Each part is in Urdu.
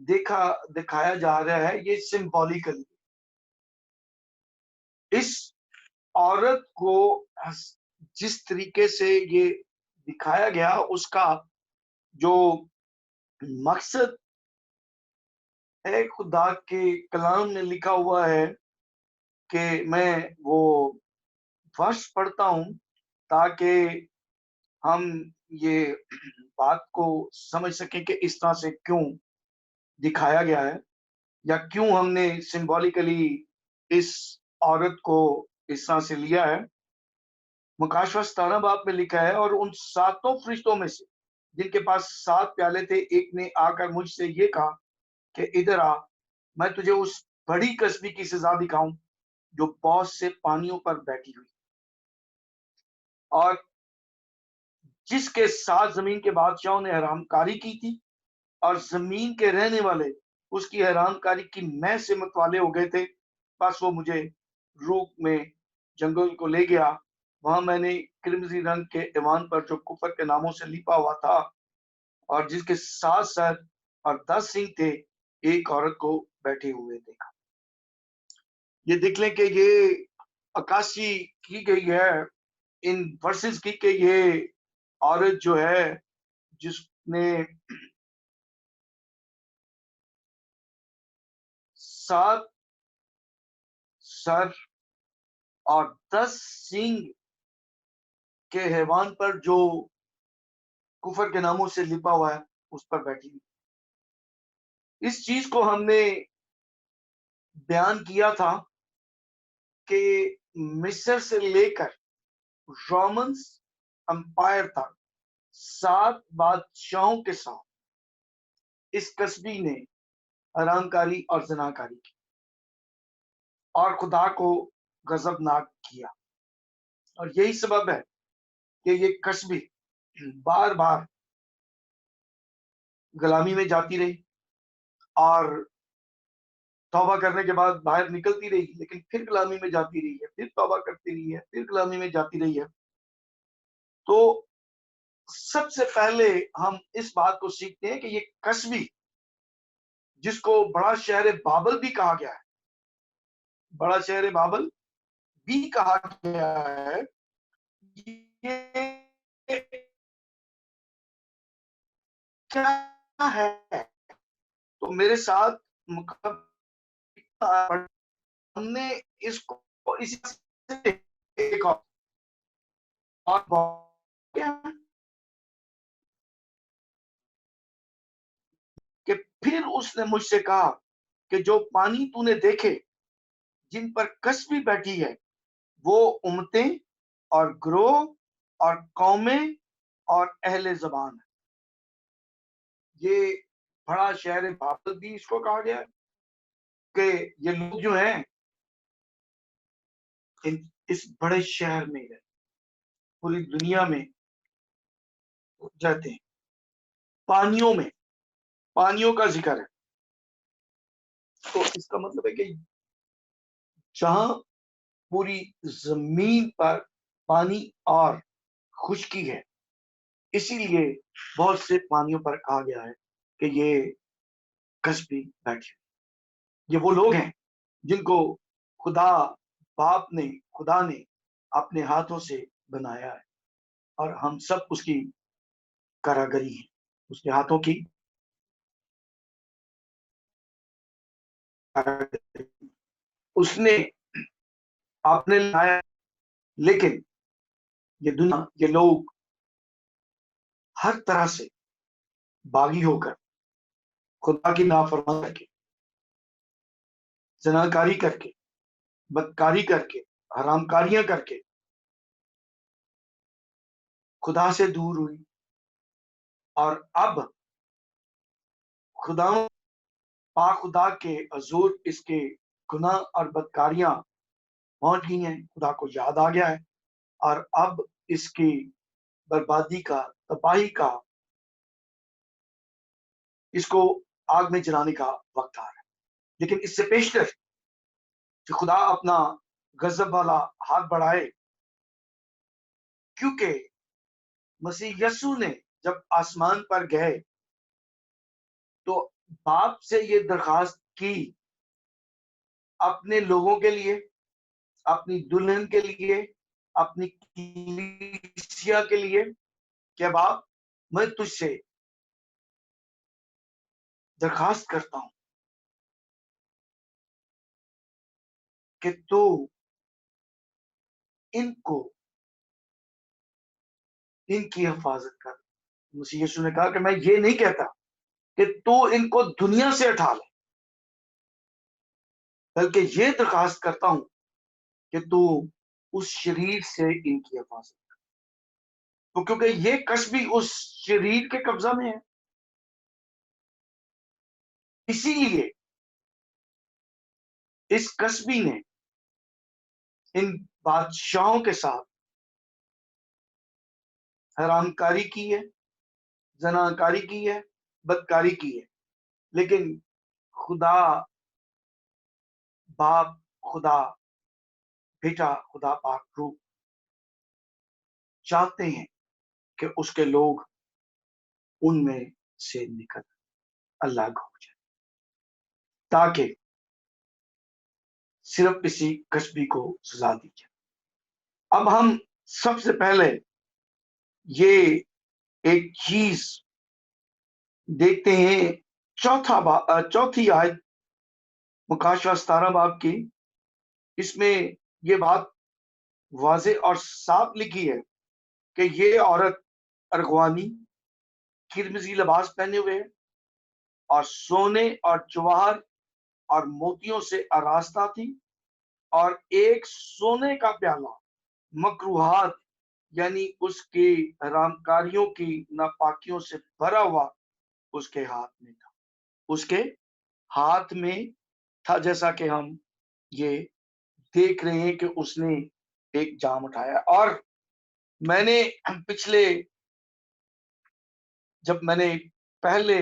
دکھایا جا رہا ہے، یہ سمبولیکلی اس عورت کو جس طریقے سے یہ دکھایا گیا، اس کا جو مقصد ہے خدا کے کلام میں لکھا ہوا ہے کہ میں وہ فرش پڑھتا ہوں تاکہ ہم یہ بات کو سمجھ سکیں کہ اس طرح سے کیوں دکھایا گیا ہے، یا کیوں ہم نے سمبولیکلی اس عورت کو اس طرح سے لیا ہے۔ مکاشفہ 17 باب میں لکھا ہے، اور ان ساتوں فرشتوں میں سے جن کے پاس 7 پیالے تھے، ایک نے آ کر مجھ سے یہ کہا کہ ادھر آ، میں تجھے اس بڑی کسبی کی سزا دکھاؤں جو بہت سے پانیوں پر بیٹھی ہوئی، اور جس کے ساتھ زمین کے بادشاہوں نے حرام کاری کی تھی، اور زمین کے رہنے والے اس کی حرام کاری کی میں سے متوالے ہو گئے تھے۔ بس وہ مجھے روح میں جنگل کو لے گیا، وہاں میں نے کرمزی رنگ کے ایوان پر جو کفر کے ناموں سے لپا ہوا تھا اور جس کے 7 سر اور 10 سینگ تھے، ایک عورت کو بیٹھے ہوئے دیکھا۔ یہ دیکھ لیں کہ یہ عکاسی کی گئی ہے ان ورسز کی، کہ یہ عورت جو ہے جس نے 7 سر اور 10 سینگ کے حیوان پر جو کفر کے ناموں سے لپا ہوا ہے اس پر بیٹھی ہوئی۔ اس چیز کو ہم نے بیان کیا تھا کہ مصر سے لے کر رومنز امپائر تک 7 بادشاہوں کے ساتھ اس کسبی نے حرام کاری اور زناکاری کی اور خدا کو غضبناک کیا، اور یہی سبب ہے کہ یہ کسبی بار بار غلامی میں جاتی رہی اور توبہ کرنے کے بعد باہر نکلتی رہی، لیکن پھر غلامی میں جاتی رہی ہے، پھر توبہ کرتی رہی ہے، پھر غلامی میں جاتی رہی ہے۔ تو سب سے پہلے ہم اس بات کو سیکھتے ہیں کہ یہ کسبی جس کو بڑا شہر بابل بھی کہا گیا ہے، بڑا شہر بابل بھی کہا گیا ہے، یہ کیا ہے؟ تو میرے ساتھ ہم نے اس کو اسی سے ایک اور کہ پھر اس نے مجھ سے کہا کہ جو پانی تو نے دیکھے جن پر کسبی بیٹھی ہے وہ امتیں اور گروہ اور قومیں اور اہل زبان ہے۔ یہ بڑا شہر بابل بھی اس کو کہا گیا ہے کہ یہ لوگ جو ہیں اس بڑے شہر میں رہتے، پوری دنیا میں رہتے ہیں، پانیوں میں، پانیوں کا ذکر ہے۔ تو اس کا مطلب ہے کہ جہاں پوری زمین پر پانی اور خشکی ہے، اسی لیے بہت سے پانیوں پر کہا گیا ہے کہ یہ کسبی بیٹھے، یہ وہ لوگ ہیں جن کو خدا نے اپنے ہاتھوں سے بنایا ہے، اور ہم سب اس کی کاراگری ہیں، اس کے ہاتھوں کی کاراگری۔ اس نے آپ نے لایا، لیکن یہ دنیا، یہ لوگ ہر طرح سے باغی ہو کر، خدا کی نافرمانی کر کے، زناکاری کر کے، بدکاری کر کے، حرام کاریاں کر کے خدا سے دور ہوئی، اور اب خدا خدا کے حضور اس کے گناہ اور بدکاریاں پہنچ گئی ہیں، خدا کو یاد آ گیا ہے، اور اب اس کی بربادی کا، تباہی کا، اس کو آگ میں جلانے کا وقت آ رہا ہے۔ لیکن اس سے پیشتر کہ خدا اپنا غضب والا ہاتھ بڑھائے، کیونکہ مسیح یسوع نے جب آسمان پر گئے تو باپ سے یہ درخواست کی اپنے لوگوں کے لیے، اپنی دلہن کے لیے، اپنی کلیسیا کے لیے کہ باپ میں تجھ سے درخواست کرتا ہوں کہ تو ان کو ان کی حفاظت کر۔ مسیح یسوع نے کہا کہ میں یہ نہیں کہتا کہ تو ان کو دنیا سے اٹھا لے، بلکہ یہ درخواست کرتا ہوں کہ تو اس شریر سے ان کی حفاظت کر، تو کیونکہ یہ کسبی اس شریر کے قبضہ میں ہے، اسی لیے اس کسبی نے ان بادشاہوں کے ساتھ حرام کاری کی ہے، زناکاری کی ہے، بدکاری کی ہے، لیکن خدا باپ، خدا بیٹا، خدا پاک روح چاہتے ہیں کہ اس کے لوگ ان میں سے نکل الگ ہو جائے، تاکہ صرف کسی کسبی کو سزا دی جائے۔ اب ہم سب سے پہلے یہ ایک چیز دیکھتے ہیں، چوتھی آیت مکاشفہ 17 باب کی، اس میں یہ بات واضح اور صاف لکھی ہے کہ یہ عورت ارغوانی کرمزی لباس پہنے ہوئے ہے اور سونے اور جواہر اور موتیوں سے آراستہ تھی، اور ایک سونے کا پیالہ مکروہات یعنی اس کی حرام کاریوں کی ناپاکیوں سے بھرا ہوا اس کے ہاتھ میں تھا، اس کے ہاتھ میں تھا، جیسا کہ ہم یہ دیکھ رہے ہیں کہ اس نے ایک جام اٹھایا۔ اور میں نے پچھلے جب میں نے پہلے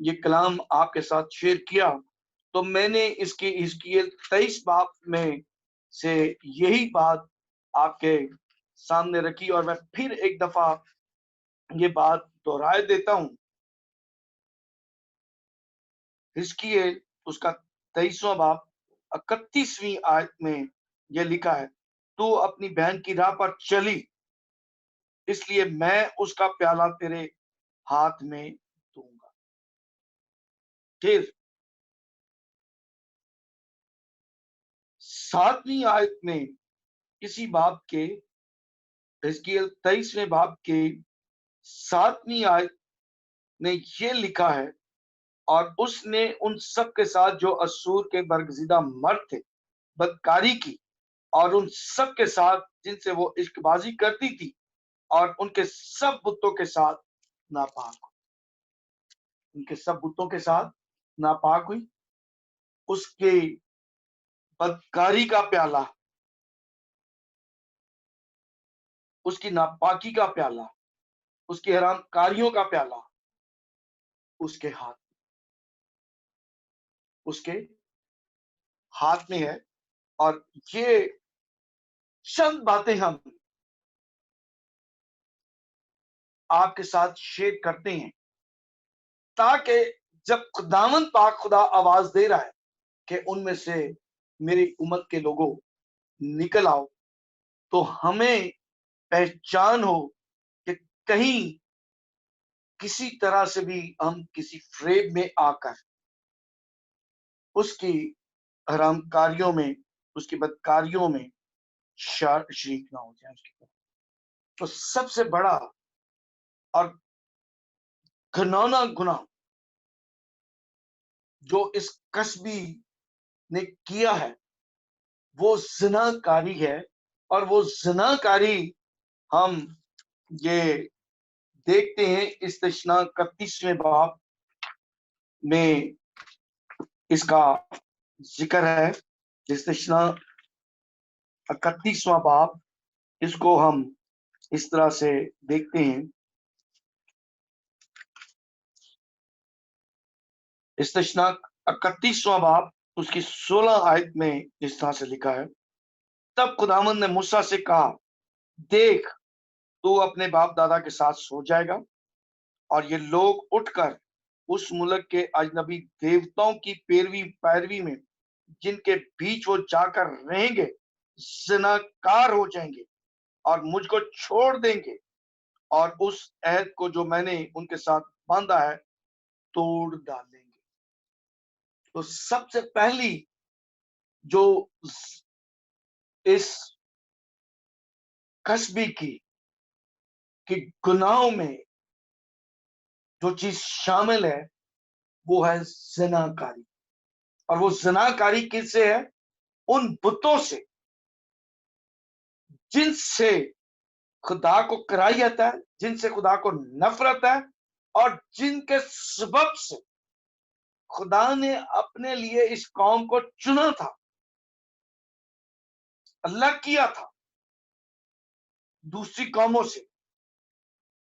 یہ کلام آپ کے ساتھ شیئر کیا تو میں نے اس کی حزقیل 23 باب میں سے یہی بات آپ کے سامنے رکھی، اور میں پھر ایک دفعہ یہ بات دہرائے دیتا ہوں۔ حزقیل اس کا 23واں باب 31ویں آیت میں یہ لکھا ہے، تو اپنی بہن کی راہ پر چلی، اس لیے میں اس کا پیالہ تیرے ہاتھ میں دوں گا۔ پھر 7ویں آیت میں اسی باب کے حزقیل 23ویں باب کے 7ویں آیت نے یہ لکھا ہے، اور اس نے ان سب کے ساتھ جو اسور کے برگزیدہ مرد تھے بدکاری کی، اور ان سب کے ساتھ جن سے وہ عشق بازی کرتی تھی، اور ان کے سب بتوں کے ساتھ ناپاک ہوئی، ان کے سب بتوں کے ساتھ ناپاک ہوئی۔ اس کے بدکاری کا پیالہ، اس کی ناپاکی کا پیالہ، اس کی حرام کاریوں کا پیالہ اس کے ہاتھ میں ہے۔ اور یہ چند باتیں ہم آپ کے ساتھ شیئر کرتے ہیں تاکہ جب خداوند پاک خدا آواز دے رہا ہے کہ ان میں سے میری امت کے لوگوں نکل آؤ، تو ہمیں پہچان ہو کہ کہیں کسی طرح سے بھی ہم کسی فریب میں آ کر اس کی حرام کاریوں میں، اس کی بدکاریوں میں شریک نہ ہو جائیں۔ تو سب سے بڑا اور گھناؤنا گناہ جو اس کسبی نے کیا ہے وہ زنا کاری ہے، اور وہ زنا کاری ہم یہ دیکھتے ہیں استثنا 31ویں باب میں اس کا ذکر ہے۔ استثنا 31واں باب، اس کو ہم اس طرح سے دیکھتے ہیں۔ استثنا 31واں باب اس کی 16 آیت میں اس طرح سے لکھا ہے، تب خداوند نے موسیٰ سے کہا، دیکھ تو اپنے باپ دادا کے ساتھ سو جائے گا، اور یہ لوگ اٹھ کر اس ملک کے اجنبی دیوتاؤں کی پیروی میں جن کے بیچ وہ جا کر رہیں گے زناکار ہو جائیں گے اور مجھ کو چھوڑ دیں گے اور اس عہد کو جو میں نے ان کے ساتھ باندھا ہے توڑ ڈالیں گے۔ تو سب سے پہلی جو اس کسبی کی کہ گناہوں میں جو چیز شامل ہے وہ ہے زناکاری، اور وہ زناکاری کس سے ہے؟ ان بتوں سے جن سے خدا کو کراہیت ہے، جن سے خدا کو نفرت ہے، اور جن کے سبب سے خدا نے اپنے لیے اس قوم کو چنا تھا، اللہ کیا تھا دوسری قوموں سے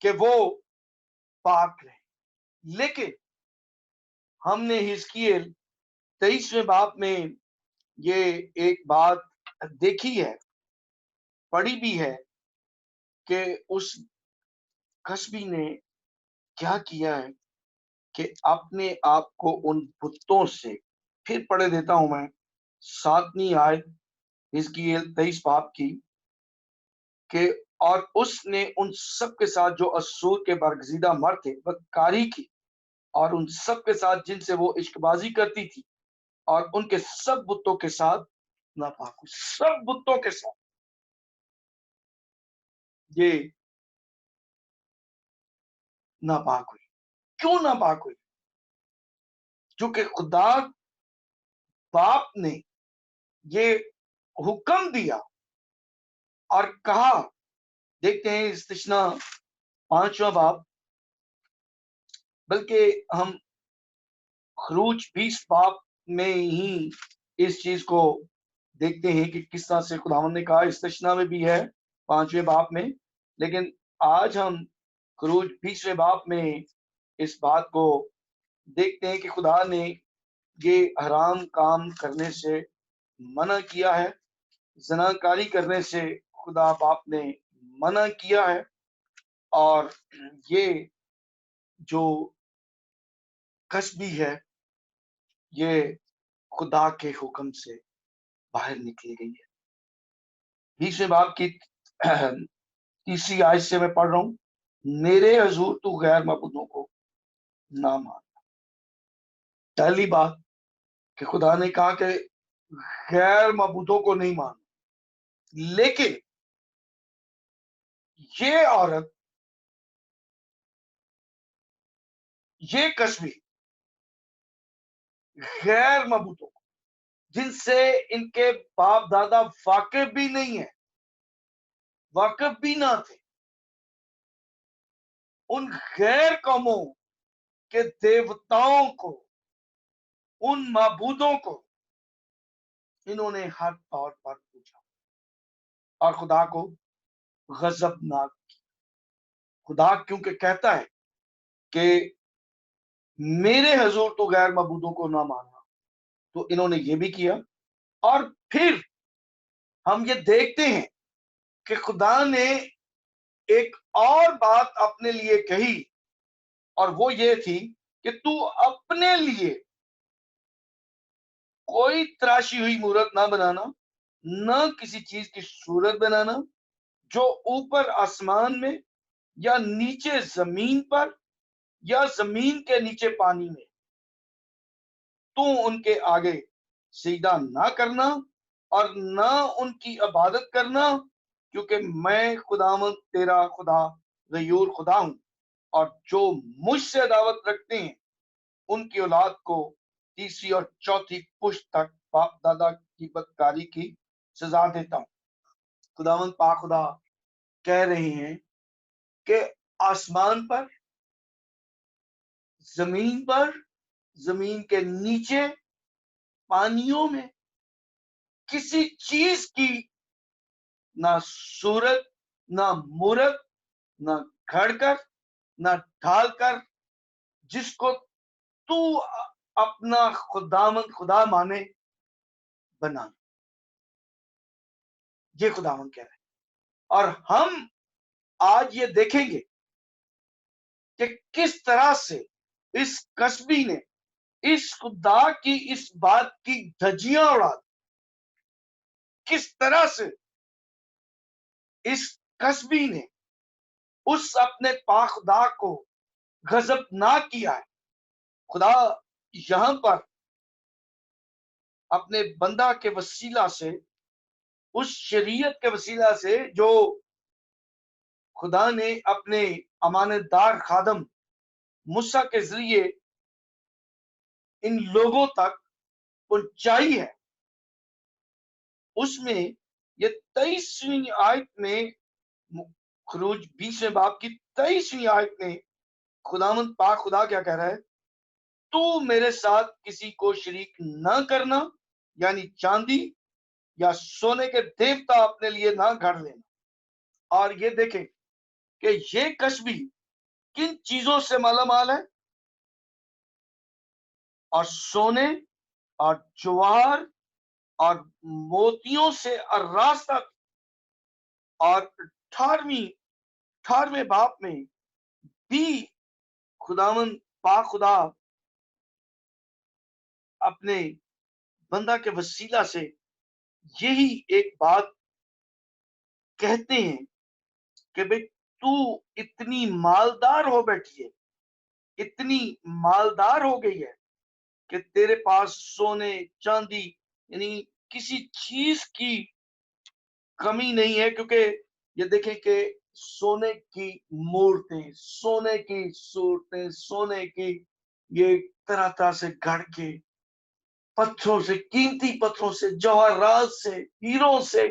کہ وہ پاک رہے۔ لیکن ہم نے حزقیل 23ویں باب میں یہ ایک بات دیکھی ہے، پڑھی بھی ہے، کہ اس کسبی نے کیا کیا ہے کہ اپنے آپ کو ان بتوں سے، پھر پڑھے دیتا ہوں میں 7ویں آیت حزقیل 23 باب کی، کہ اور اس نے ان سب کے ساتھ جو اسور کے برگزیدہ مرد تھے بدکاری کی، اور ان سب کے ساتھ جن سے وہ عشق بازی کرتی تھی، اور ان کے سب بتوں کے ساتھ ناپاک ہوئی۔ سب بتوں کے ساتھ یہ ناپاک ہوئی۔ کیوں ناپاک ہوئی؟ کیونکہ خدا باپ نے یہ حکم دیا اور کہا، دیکھتے ہیں استثنا 5واں باب، بلکہ ہم خروج 20 باب میں ہی اس چیز کو دیکھتے ہیں کہ کس طرح سے خداوند نے کہا، استثنا میں بھی ہے 5ویں باب میں، لیکن آج ہم خروج 20ویں باب میں اس بات کو دیکھتے ہیں کہ خدا نے یہ حرام کام کرنے سے منع کیا ہے، زناکاری کرنے سے خدا باپ نے منع کیا ہے، اور یہ جو کسبی ہے یہ خدا کے حکم سے باہر نکلی گئی ہے۔ 20ویں باب کی 3 آیت سے میں پڑھ رہا ہوں، میرے حضور تو غیر معبودوں کو نہ مان۔ پہلی بات کہ خدا نے کہا کہ غیر معبودوں کو نہیں مان، لیکن یہ عورت، یہ کسبی غیر معبودوں کو، جن سے ان کے باپ دادا واقف بھی نہیں ہے، واقف بھی نہ تھے، ان غیر قوموں کے دیوتاؤں کو، ان معبودوں کو انہوں نے ہر طور پر پوچھا اور خدا کو غضبناک کیا۔ خدا کیونکہ کہتا ہے کہ میرے حضور تو غیر معبودوں کو نہ ماننا، تو انہوں نے یہ بھی کیا۔ اور پھر ہم یہ دیکھتے ہیں کہ خدا نے ایک اور بات اپنے لیے کہی، اور وہ یہ تھی کہ تو اپنے لیے کوئی تراشی ہوئی مورت نہ بنانا، نہ کسی چیز کی صورت بنانا جو اوپر آسمان میں یا نیچے زمین پر یا زمین کے نیچے پانی میں، تو ان کے آگے سجدہ نہ کرنا اور نہ ان کی عبادت کرنا، کیونکہ میں خداوند تیرا خدا غیور خدا ہوں، اور جو مجھ سے عداوت رکھتے ہیں ان کی اولاد کو 3 اور 4 پشت تک باپ دادا کی بدکاری کی سزا دیتا ہوں۔ خداوند پاک خدا کہہ رہے ہیں کہ آسمان پر، زمین پر، زمین کے نیچے، پانیوں میں کسی چیز کی نہ صورت، نہ مورت، نہ گھڑ کر، نہ ڈھال کر، جس کو تو اپنا خداوند خدا مانے، بنا۔ یہ خداوند کہہ رہے ہیں، اور ہم آج یہ دیکھیں گے کہ کس طرح سے اس کسبی نے اس خدا کی اس بات کی دھجیاں اڑا دی. کس طرح سے اس کسبی نے اس اپنے پاک خدا کو غضب نہ کیا ہے. خدا یہاں پر اپنے بندہ کے وسیلہ سے، اس شریعت کے وسیلہ سے جو خدا نے اپنے امانت دار خادم موسیٰ کے ذریعے ان لوگوں تک پہنچائی ہے، اس میں یہ 23ویں آیت میں، خروج 20ویں باب کی 23ویں آیت میں خداوند پاک خدا کیا کہہ رہا ہے؟ تو میرے ساتھ کسی کو شریک نہ کرنا، یعنی چاندی یا سونے کے دیوتا اپنے لیے نہ گھڑ لینا. اور یہ دیکھیں کہ یہ کسبی کن چیزوں سے مالا مال ہے؟ اور سونے اور جواہر اور موتیوں سے آراستہ. اور 18ویں باب میں بھی خداوند پاک خدا اپنے بندہ کے وسیلہ سے یہی ایک بات کہتے ہیں کہ بھئی تو اتنی مالدار ہو بیٹھی ہے، اتنی مالدار ہو گئی ہے کہ تیرے پاس سونے چاندی یعنی کسی چیز کی کمی نہیں ہے. کیونکہ یہ دیکھیں کہ سونے کی مورتیں، سونے کی صورتیں، سونے کی یہ طرح طرح سے گھڑ کے پتھروں سے، قیمتی پتھروں سے، جواہرات سے، ہیروں سے،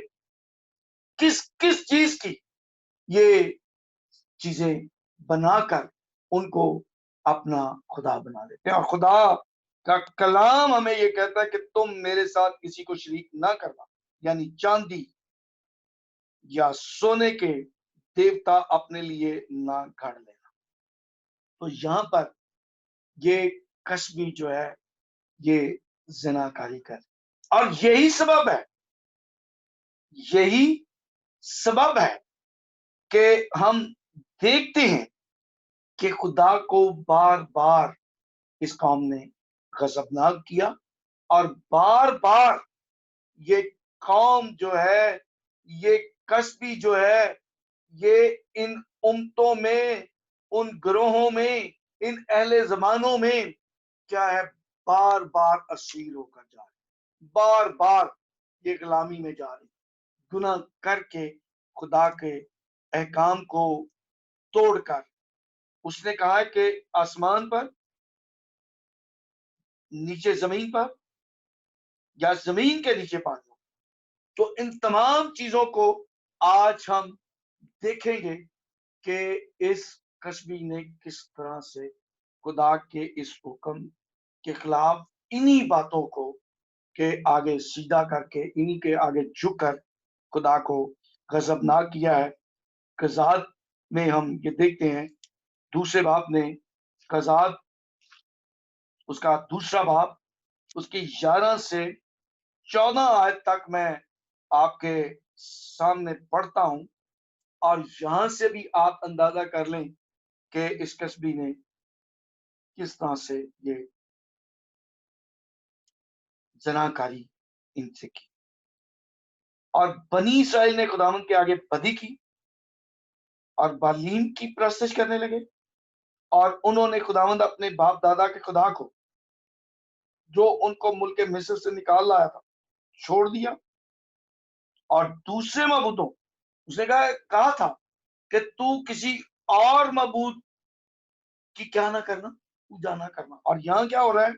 کس کس چیز کی یہ چیزیں بنا کر ان کو اپنا خدا بنا لیتے ہیں. اور خدا کا کلام ہمیں یہ کہتا ہے کہ تم میرے ساتھ کسی کو شریک نہ کرنا، یعنی چاندی یا سونے کے دیوتا اپنے لیے نہ گھڑ لینا. تو یہاں پر یہ کسبی جو ہے یہ زنا کاری کر، اور یہی سبب ہے کہ ہم دیکھتے ہیں کہ خدا کو بار بار اس قوم نے غضبناک کیا، اور بار بار یہ قوم جو ہے، یہ کسبی جو ہے، یہ ان امتوں میں، ان گروہوں میں، ان اہل زمانوں میں کیا ہے، بار بار اسیر ہو کر جا رہے، بار بار یہ غلامی میں جا رہے، گناہ کر کے خدا کے احکام کو توڑ کر. اس نے کہا ہے کہ آسمان پر، نیچے زمین پر، یا زمین کے نیچے پانی. تو ان تمام چیزوں کو آج ہم دیکھیں گے کہ اس کسبی نے کس طرح سے خدا کے اس حکم کے خلاف انہی باتوں کو کے آگے سیدھا کر کے، انہی کے آگے جھک کر خدا کو غضبناک کیا ہے. قضات میں ہم یہ دیکھتے ہیں، دوسرے باب میں، قضات اس کا دوسرا باب، اس کی 11 سے 14 آیت تک میں آپ کے سامنے پڑھتا ہوں، اور یہاں سے بھی آپ اندازہ کر لیں کہ اس کسبی نے کس طرح سے یہ زناکاری ان سے کی. اور بنی اسرائیل نے خداوند کے آگے بدی کی اور بالیم کی پرستش کرنے لگے، اور انہوں نے خداوند اپنے باپ دادا کے خدا کو جو ان کو ملک مصر سے نکال لایا تھا چھوڑ دیا، اور دوسرے معبودوں، اس نے کہا تھا کہ تو کسی اور معبود کی کیا نہ کرنا، پوجا نہ کرنا. اور یہاں کیا ہو رہا ہے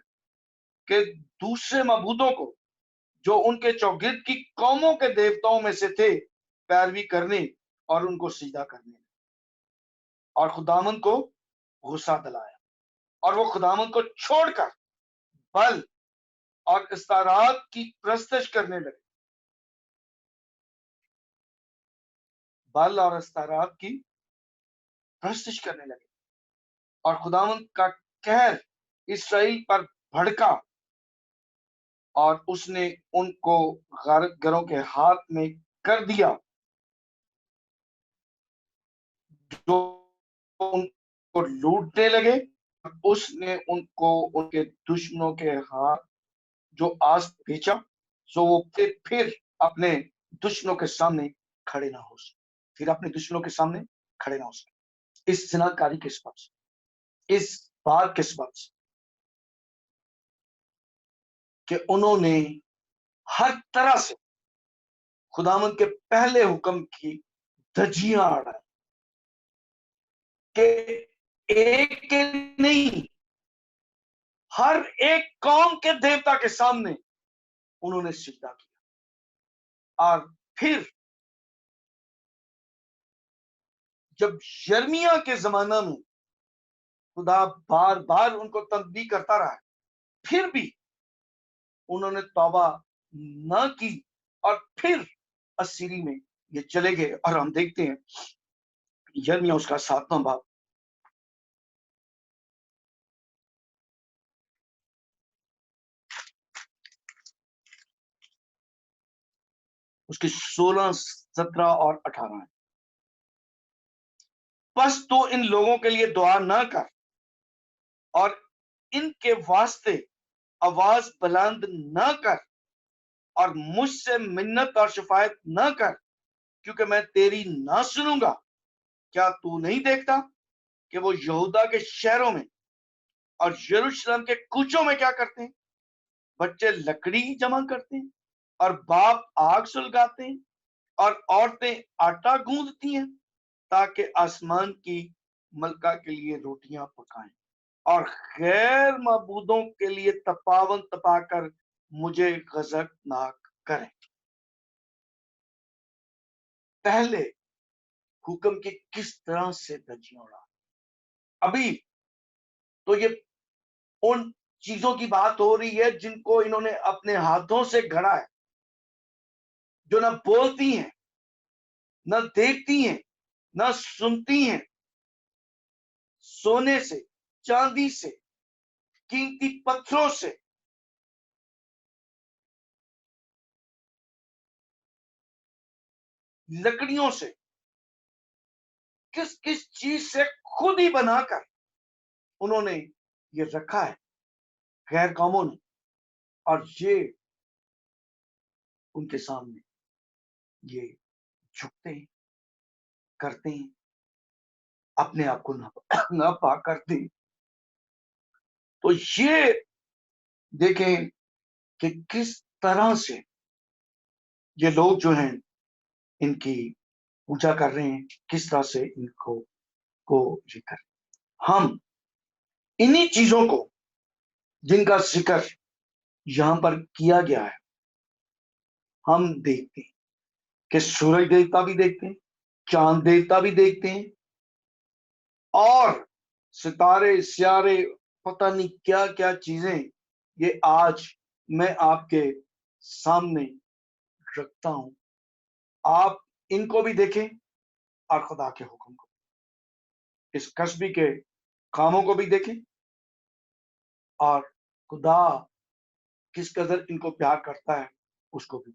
کہ دوسرے معبودوں کو جو ان کے چوگرد کی قوموں کے دیوتاؤں میں سے تھے پیروی کرنے اور ان کو سجدہ کرنے، اور خداوند کو غصہ دلایا، اور وہ خداوند کو چھوڑ کر بل اور استارات کی پرستش کرنے لگے، بل اور استارات کی پرستش کرنے لگے. اور خداوند کا قہر اسرائیل پر بھڑکا، اور اس نے ان کو غارت گروں کے ہاتھ میں کر دیا جو ان کو لوٹنے لگے، اس نے ان کو ان کے دشمنوں کے ہاتھ جو آس بیچا، سو وہ پھر اپنے دشمنوں کے سامنے کھڑے نہ ہو سکے، پھر اپنے دشمنوں کے سامنے کھڑے نہ ہو سکے۔ اس زناکاری کے سبب سے، اس بات کے سبب سے کہ انہوں نے ہر طرح سے خداوند کے پہلے حکم کی دھجیاں اڑائی، کہ ایک کے نہیں، ہر ایک قوم کے دیوتا کے سامنے انہوں نے سجدہ کیا۔ اور پھر جب یرمیہ کے زمانہ میں خدا بار بار ان کو تنبیہ کرتا رہا، پھر بھی انہوں نے توبہ نہ کی، اور پھر اسیری میں یہ چلے گئے۔ اور ہم دیکھتے ہیں یرمیہ اس کا 7واں باب، اس کی 16، 17 اور 18 ہے۔ بس تو ان لوگوں کے لیے دعا نہ کر، اور ان کے واسطے آواز بلند نہ کر، اور مجھ سے منت اور شفایت نہ کر، کیونکہ میں تیری نہ سنوں گا۔ کیا تو نہیں دیکھتا کہ وہ یہودا کے شہروں میں اور یروشلم کے کوچوں میں کیا کرتے ہیں؟ بچے لکڑی جمع کرتے ہیں، اور باپ آگ سلگاتے ہیں، اور عورتیں آٹا گوندتی ہیں، تاکہ آسمان کی ملکہ کے لیے روٹیاں پکائیں، اور غیر معبودوں کے لیے تپاون تپا کر مجھے غضب ناک کریں۔ پہلے حکم کی کس طرح سے دھجیاں اڑا، ابھی تو یہ ان چیزوں کی بات ہو رہی ہے جن کو انہوں نے اپنے ہاتھوں سے گھڑا ہے، جو نہ بولتی ہیں، نہ دیکھتی ہیں، نہ سنتی ہیں، سونے سے، چاندی سے، قیمتی پتھروں سے، لکڑیوں سے، کس کس چیز سے خود ہی بنا کر انہوں نے یہ رکھا ہے غیر قوموں نے، اور یہ ان کے سامنے یہ جھکتے ہیں، کرتے ہیں، اپنے آپ کو ناپاک کرتے ہیں۔ تو یہ دیکھیں کہ کس طرح سے یہ لوگ جو ہیں ان کی پوجا کر رہے ہیں، کس طرح سے ان کو یہ کر، ہم انہی چیزوں کو جن کا ذکر یہاں پر کیا گیا ہے ہم دیکھتے ہیں، کہ سورج دیوتا بھی دیکھتے ہیں، چاند دیوتا بھی دیکھتے ہیں، اور ستارے سیارے، پتہ نہیں کیا کیا چیزیں یہ آج میں آپ کے سامنے رکھتا ہوں۔ آپ ان کو بھی دیکھیں اور خدا کے حکم کو، اس قصبی کے کاموں کو بھی دیکھیں، اور خدا کس قدر ان کو پیار کرتا ہے اس کو بھی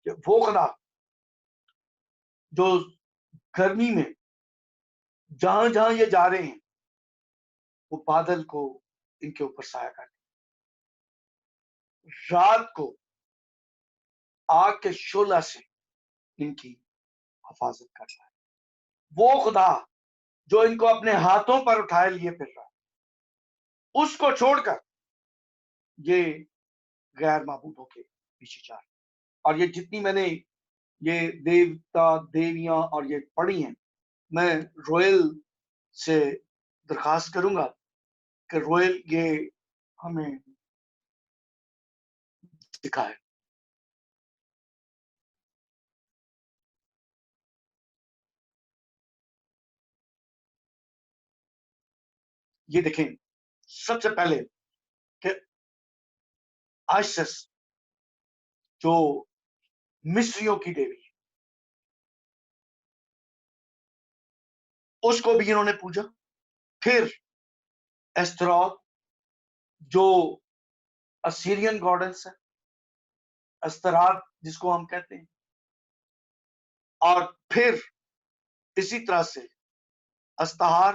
کہ وہ خدا جو گرمی میں جہاں جہاں یہ جا رہے ہیں وہ بادل کو ان کے اوپر سایہ کرتے، رات کو آگ کے شعلہ سے ان کی حفاظت کرتا ہے۔ وہ خدا جو ان کو اپنے ہاتھوں پر اٹھائے لیے پھر رہا ہے، اس کو چھوڑ کر یہ غیر معبودوں کے پیچھے جا رہے ہیں۔ اور یہ جتنی میں نے یہ دیوتا دیویاں اور یہ پڑھی ہیں، میں رویل سے درخواست کروں گا کہ رویل یہ ہمیں دکھائے۔ یہ دیکھیں سب سے پہلے کہ آئسس جو مصریوں کی دیوی ہے، اس کو بھی انہوں نے پوجا۔ پھر ایستروت جو اسیرین گاڈنس ہے، استرات جس کو ہم کہتے ہیں، اور پھر اسی طرح سے استہار،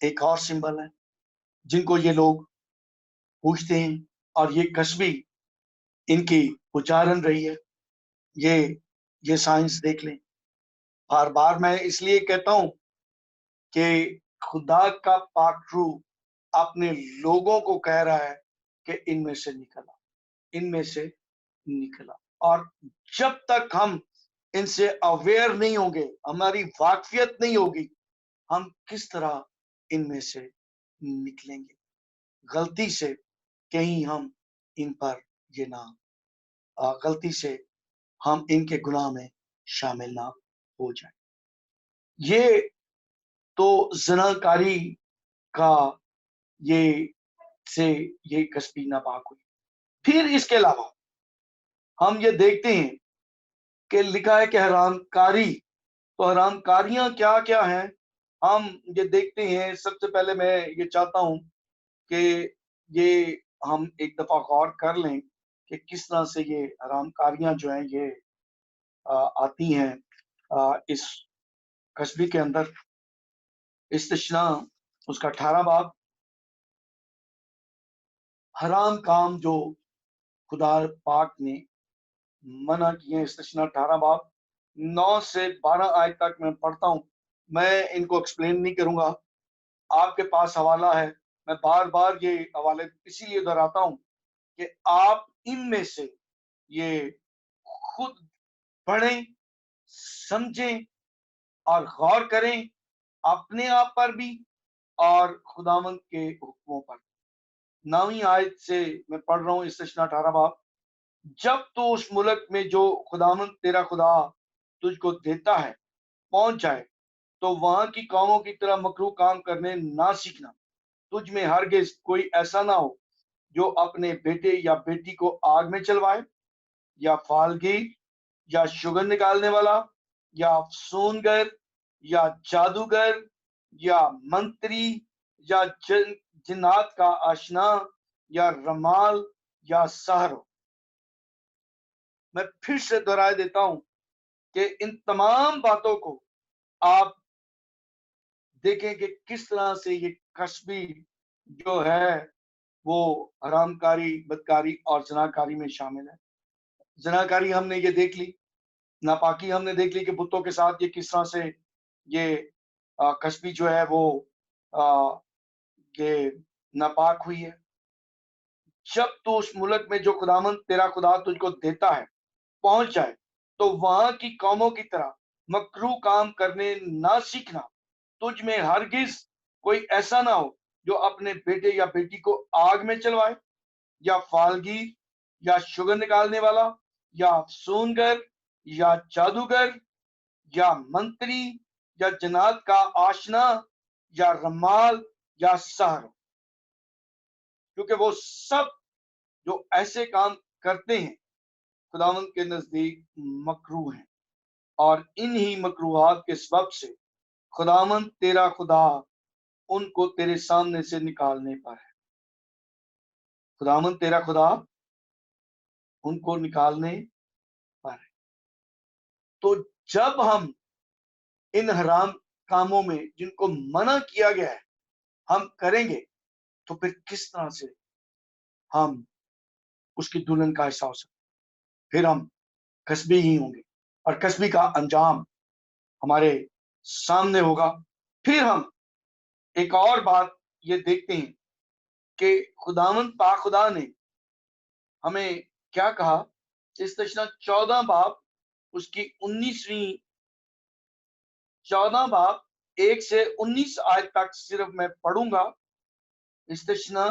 ایک اور سمبل ہے جن کو یہ لوگ پوچھتے ہیں، اور یہ کسبی ان کی اچارن رہی ہے. یہ سائنس دیکھ لیں. بار بار میں اس لیے کہتا ہوں کہ خدا کا پاک روح اپنے لوگوں کو کہہ رہا ہے کہ ان میں سے نکلا، ان میں سے نکلا. اور جب تک ہم ان سے اویئر نہیں ہوں گے، ہماری واقفیت نہیں ہوگی، ہم کس طرح ان میں سے نکلیں گے؟ غلطی سے کہیں ہم ان پر یہ نہ غلطی سے ہم ان کے گناہ میں شامل نہ ہو جائیں. یہ تو زناکاری کا یہ کسبی ناپاک ہوئی. پھر اس کے علاوہ ہم یہ دیکھتے ہیں کہ لکھا ہے کہ حرام کاری. تو حرام کاریاں کیا کیا ہیں ہم یہ دیکھتے ہیں. سب سے پہلے میں یہ چاہتا ہوں کہ یہ ہم ایک دفعہ غور کر لیں کہ کس طرح سے یہ حرام کاریاں جو ہیں یہ آتی ہیں اس کسبی کے اندر. استثناء اس کا 18 باب، حرام کام جو خدا پاک نے منع کیے ہیں. استثناء 18 باب 9 سے 12 آیت تک میں پڑھتا ہوں. میں ان کو ایکسپلین نہیں کروں گا، آپ کے پاس حوالہ ہے. میں بار بار یہ حوالے اسی لیے دہراتا ہوں کہ آپ ان میں سے یہ خود پڑھیں، سمجھیں اور غور کریں اپنے آپ پر بھی اور خداوند کے حکموں پر. 9ویں آیت سے میں پڑھ رہا ہوں. استثناء 18 باب. جب تو اس ملک میں جو خداوند تیرا خدا تجھ کو دیتا ہے پہنچ جائے تو وہاں کی قوموں کی طرح مکروہ کام کرنے نہ سیکھنا. تجھ میں ہرگز کوئی ایسا نہ ہو جو اپنے بیٹے یا بیٹی کو آگ میں چلوائے، یا فالگیر، یا شگر نکالنے والا، یا افسونگر، یا جادوگر، یا منتری، یا جنات کا آشنا، یا رمال، یا سحر ہو. میں پھر سے دہرائے دیتا ہوں کہ ان تمام باتوں کو آپ دیکھیں کہ کس طرح سے یہ کسبی جو ہے وہ حرام کاری، بدکاری اور زناکاری میں شامل ہے. زناکاری ہم نے یہ دیکھ لی، ناپاکی ہم نے دیکھ لی کہ بتوں کے ساتھ یہ کس طرح سے یہ کسبی جو ہے وہ یہ ناپاک ہوئی ہے. جب تو اس ملک میں جو خداوند تیرا خدا تجھ کو دیتا ہے پہنچ جائے تو وہاں کی قوموں کی طرح مکروہ کام کرنے نہ سیکھنا. تجھ میں ہرگز کوئی ایسا نہ ہو جو اپنے بیٹے یا بیٹی کو آگ میں چلوائے، یا فالگیر، یا شگر نکالنے والا، یا افسونگر، یا جادوگر، یا منتری، یا جنات کا آشنا، یا رمال، یا سحر. کیونکہ وہ سب جو ایسے کام کرتے ہیں خداوند کے نزدیک مکروہ ہیں، اور انہی مکروہات کے سبب سے خداوند تیرا خدا ان کو تیرے سامنے سے نکالنے پر ہے. خداوند تیرا خدا ان کو نکالنے پر ہے. تو جب ہم ان حرام کاموں میں جن کو منع کیا گیا ہے ہم کریں گے تو پھر کس طرح سے ہم اس کی دلہن کا حصہ ہو سکتے؟ پھر ہم کسبی ہی ہوں گے اور کسبی کا انجام ہمارے سامنے ہوگا. پھر ہم ایک اور بات یہ دیکھتے ہیں کہ خداوند پاک خدا نے ہمیں کیا کہا. استثناء 14 باب اس کی 19ویں 14 باب 1 سے 19 آیت تک صرف میں پڑھوں گا. استثناء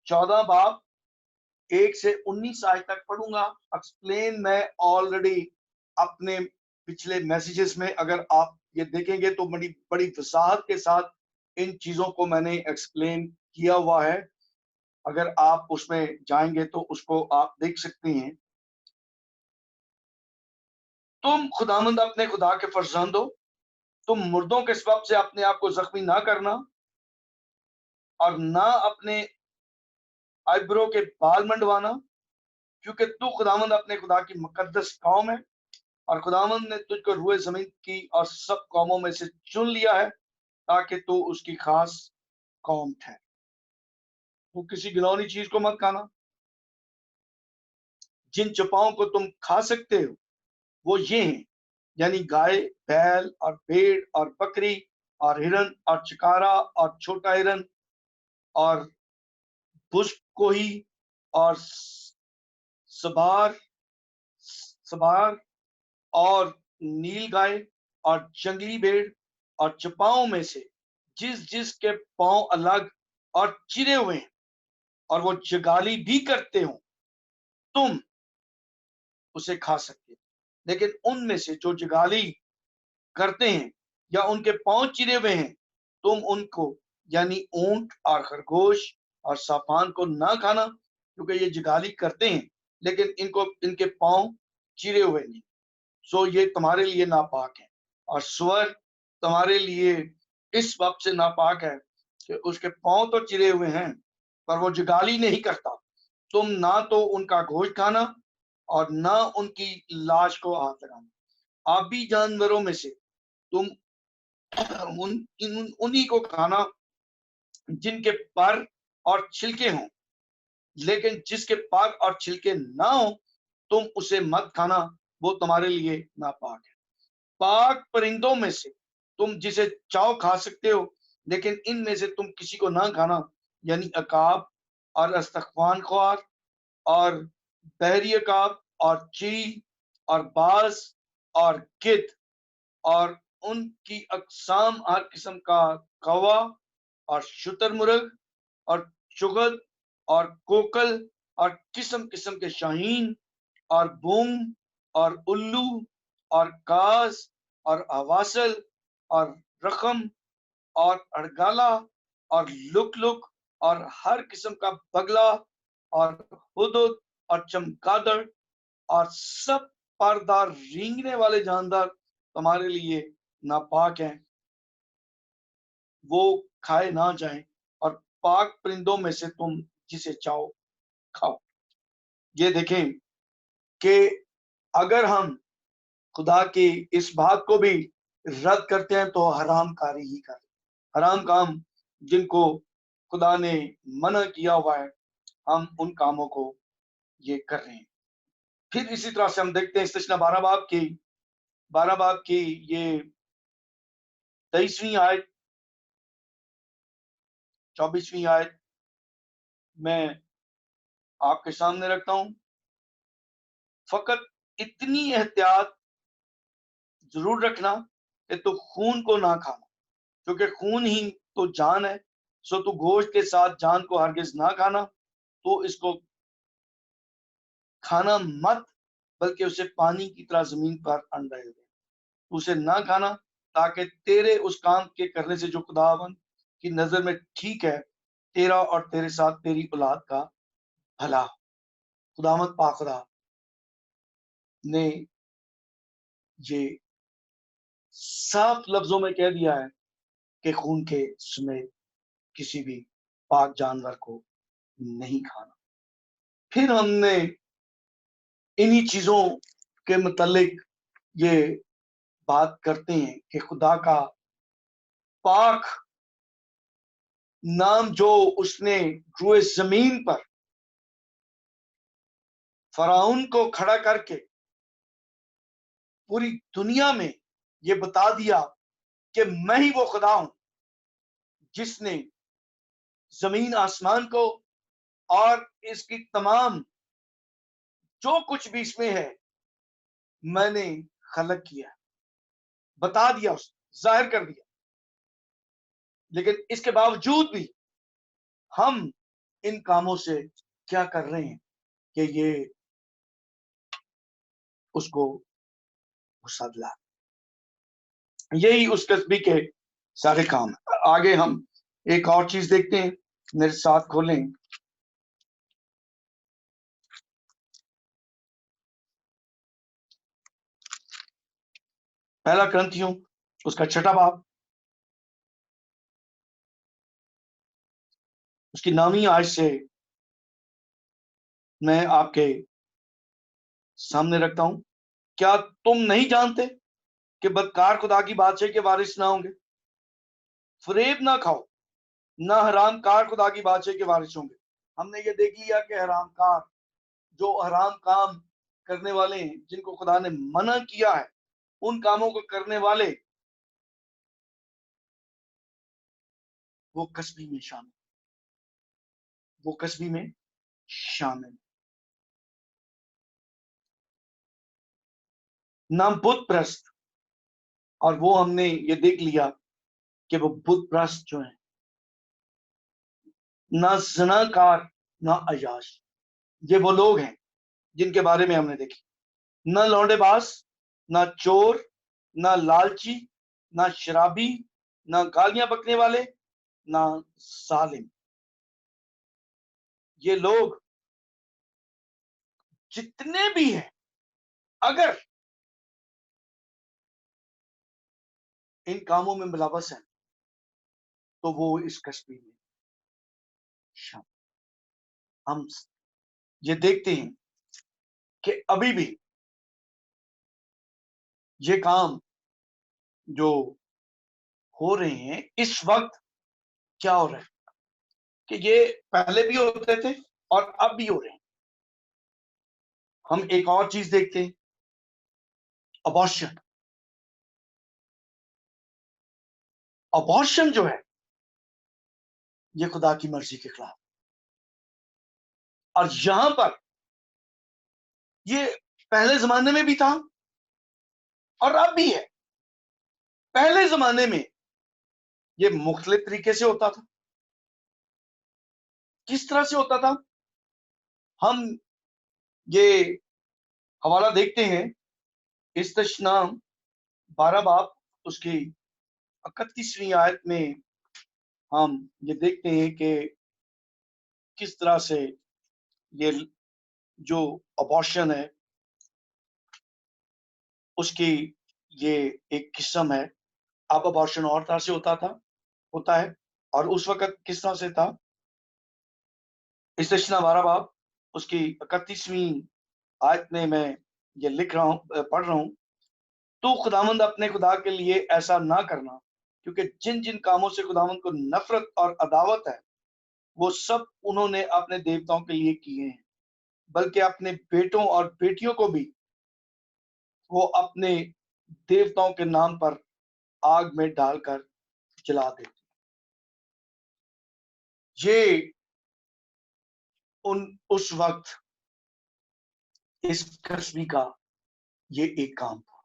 14 باب 1 سے 19 آیت تک پڑھوں گا. ایکسپلین میں آلریڈی اپنے پچھلے میسیجز میں اگر آپ یہ دیکھیں گے تو بڑی وضاحت کے ساتھ ان چیزوں کو میں نے ایکسپلین کیا ہوا ہے. اگر آپ اس میں جائیں گے تو اس کو آپ دیکھ سکتے ہیں. تم خداوند اپنے خدا کے فرزند ہو، تم مردوں کے سبب سے اپنے آپ کو زخمی نہ کرنا اور نہ اپنے آئیبرو کے بال منڈوانا، کیونکہ تو خداوند اپنے خدا کی مقدس قوم ہے، اور خداوند نے تجھ کو روئے زمین کی اور سب قوموں میں سے چن لیا ہے تاکہ تو اس کی خاص قوم ٹھہر۔ تو کسی گناہی چیز کو مت کھانا۔ جن چپاؤں کو تم کھا سکتے ہو وہ یہ ہیں، یعنی گائے، بیل اور بھیڑ اور بکری اور ہرن اور چکارا اور چھوٹا ہرن اور بشک کوہی اور سبار اور نیل گائے اور جنگلی بھیڑ، اور چپاؤں میں سے جس کے پاؤں الگ اور چرے ہوئے ہیں اور وہ جگالی بھی کرتے ہوں تم اسے کھا سکتے، لیکن ان میں سے جو جگالی کرتے ہیں یا ان کے پاؤں چرے ہوئے ہیں تم ان کو، یعنی اونٹ اور خرگوش اور ساپان کو نہ کھانا، کیونکہ یہ جگالی کرتے ہیں لیکن ان کے پاؤں چرے ہوئے نہیں، سو یہ تمہارے لیے ناپاک ہے۔ اور سور تمہارے لیے اس وقت سے ناپاک ہے کہ اس کے پاؤں تو چرے ہوئے ہیں پر وہ جگالی نہیں کرتا، تم نہ تو ان کا گوشت کھانا اور نہ ان کی لاش کو ہاتھ لگانا۔ آبی جانوروں میں سے تم انہی کو کھانا جن کے پر اور چھلکے ہوں، لیکن جس کے پر اور چھلکے نہ ہوں تم اسے مت کھانا، وہ تمہارے لیے ناپاک ہے۔ پاک پرندوں میں سے تم جسے چاؤ کھا سکتے ہو، لیکن ان میں سے تم کسی کو نہ کھانا، یعنی عقاب اور استخوان خوار اور بحری عقاب اور چیل اور باز اور گدھ اور ان کی اقسام، ہر قسم کا کوا اور شتر مرغ اور چغل اور کوکل اور قسم قسم کے شاہین اور بوم اور الو اور کاز اور آواسل اور رقم اور اڑگالا اور لک لک اور ہر قسم کا بگلا اور ہدد اور چمگادڑ اور سب پردار رینگنے والے جاندار تمہارے لیے ناپاک ہیں، وہ کھائے نہ جائیں، اور پاک پرندوں میں سے تم جسے چاہو کھاؤ۔ یہ دیکھیں کہ اگر ہم خدا کی اس بات کو بھی رد کرتے ہیں تو حرام کاری ہی کرتے، حرام کام جن کو خدا نے منع کیا ہوا ہے ہم ان کاموں کو یہ کر رہے ہیں۔ پھر اسی طرح سے ہم دیکھتے ہیں استثنا 12 باب کی یہ 23ویں آیت 24ویں آیت میں آپ کے سامنے رکھتا ہوں۔ فقط اتنی احتیاط ضرور رکھنا کہ تو خون کو نہ کھانا، کیونکہ خون ہی تو جان ہے، سو تو گوشت کے ساتھ جان کو ہرگز نہ کھانا، تو اس کو کھانا مت، بلکہ اسے پانی کی طرح زمین پر انڈے دے، تو اسے نہ کھانا تاکہ تیرے اس کام کے کرنے سے جو خداوند کی نظر میں ٹھیک ہے، تیرا اور تیرے ساتھ تیری اولاد کا بھلا۔ خداوند پاک خدا نے یہ صاف لفظوں میں کہہ دیا ہے کہ خون کے سمیت کسی بھی پاک جانور کو نہیں کھانا۔ پھر ہم نے انہی چیزوں کے متعلق یہ بات کرتے ہیں کہ خدا کا پاک نام جو اس نے روئے زمین پر فرعون کو کھڑا کر کے پوری دنیا میں یہ بتا دیا کہ میں ہی وہ خدا ہوں جس نے زمین آسمان کو اور اس کی تمام جو کچھ بھی اس میں ہے میں نے خلق کیا، بتا دیا، اس ظاہر کر دیا، لیکن اس کے باوجود بھی ہم ان کاموں سے کیا کر رہے ہیں کہ یہ اس کو غصہ دلا، یہی اس قصبی کے سارے کام ہیں۔ آگے ہم ایک اور چیز دیکھتے ہیں، میرے ساتھ کھولیں پہلا کرنتھیوں اس کا 6واں باب، اس کی 9ویں آیت سے میں آپ کے سامنے رکھتا ہوں۔ کیا تم نہیں جانتے کہ بدکار خدا کی بادشاہی کے وارث نہ ہوں گے؟ فریب نہ کھاؤ، نہ حرام کار خدا کی بادشاہی کے وارث ہوں گے. ہم نے یہ دیکھ لیا کہ حرام کار جو حرام کام کرنے والے ہیں، جن کو خدا نے منع کیا ہے، ان کاموں کو کرنے والے وہ کسبی میں شامل، وہ کسبی میں شامل. نہ بت پرست، اور وہ ہم نے یہ دیکھ لیا کہ وہ بت پرست جو ہیں، نہ زنا کار، نہ عیاش. یہ وہ لوگ ہیں جن کے بارے میں ہم نے دیکھی. نہ لونڈے باز، نہ چور، نہ لالچی، نہ شرابی، نہ گالیاں بکنے والے، نہ ظالم. یہ لوگ جتنے بھی ہیں، اگر ان کاموں میں ملوث ہیں تو وہ اس کشتی میں شامل. ہم یہ دیکھتے ہیں کہ ابھی بھی یہ کام جو ہو رہے ہیں اس وقت، کیا ہو رہا ہے کہ یہ پہلے بھی ہوتے تھے اور اب بھی ہو رہے ہیں. ہم ایک اور چیز دیکھتے ہیں، ابارشن. ابارشن جو ہے یہ خدا کی مرضی کے خلاف، اور یہاں پر یہ پہلے زمانے میں بھی تھا اور اب بھی ہے. پہلے زمانے میں یہ مختلف طریقے سے ہوتا تھا. کس طرح سے ہوتا تھا؟ ہم یہ حوالہ دیکھتے ہیں، استشنام 12 باب اس کی 31ویں آیت میں ہم یہ دیکھتے ہیں کہ کس طرح سے یہ جو ابارشن ہے اس کی یہ ایک قسم ہے. اب ابارشن اور طرح سے ہوتا ہے، اور اس وقت کس طرح سے تھا. استشنا 12 باب اس کی 31ویں آیت میں یہ لکھ رہا ہوں، پڑھ رہا ہوں. تو خداوند اپنے خدا کے لیے ایسا نہ کرنا، کیونکہ جن جن کاموں سے خداوند کو نفرت اور عداوت ہے وہ سب انہوں نے اپنے دیوتاؤں کے لیے کیے ہیں، بلکہ اپنے بیٹوں اور بیٹیوں کو بھی وہ اپنے دیوتاؤں کے نام پر آگ میں ڈال کر جلا دیتے. یہ اس وقت اس کسبی کا یہ ایک کام تھا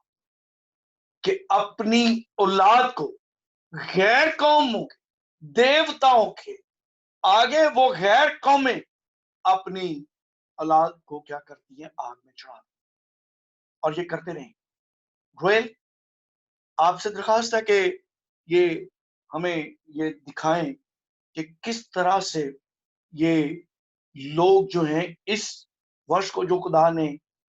کہ اپنی اولاد کو غیر قوموں کے دیوتاؤں کے آگے وہ غیر قومیں اپنی اولاد کو کیا کرتی ہیں؟ آگ میں چڑھا. اور یہ کرتے رہیں. رویل آپ سے درخواست ہے کہ یہ ہمیں یہ دکھائیں کہ کس طرح سے یہ لوگ جو ہیں اس ورش کو جو خدا نے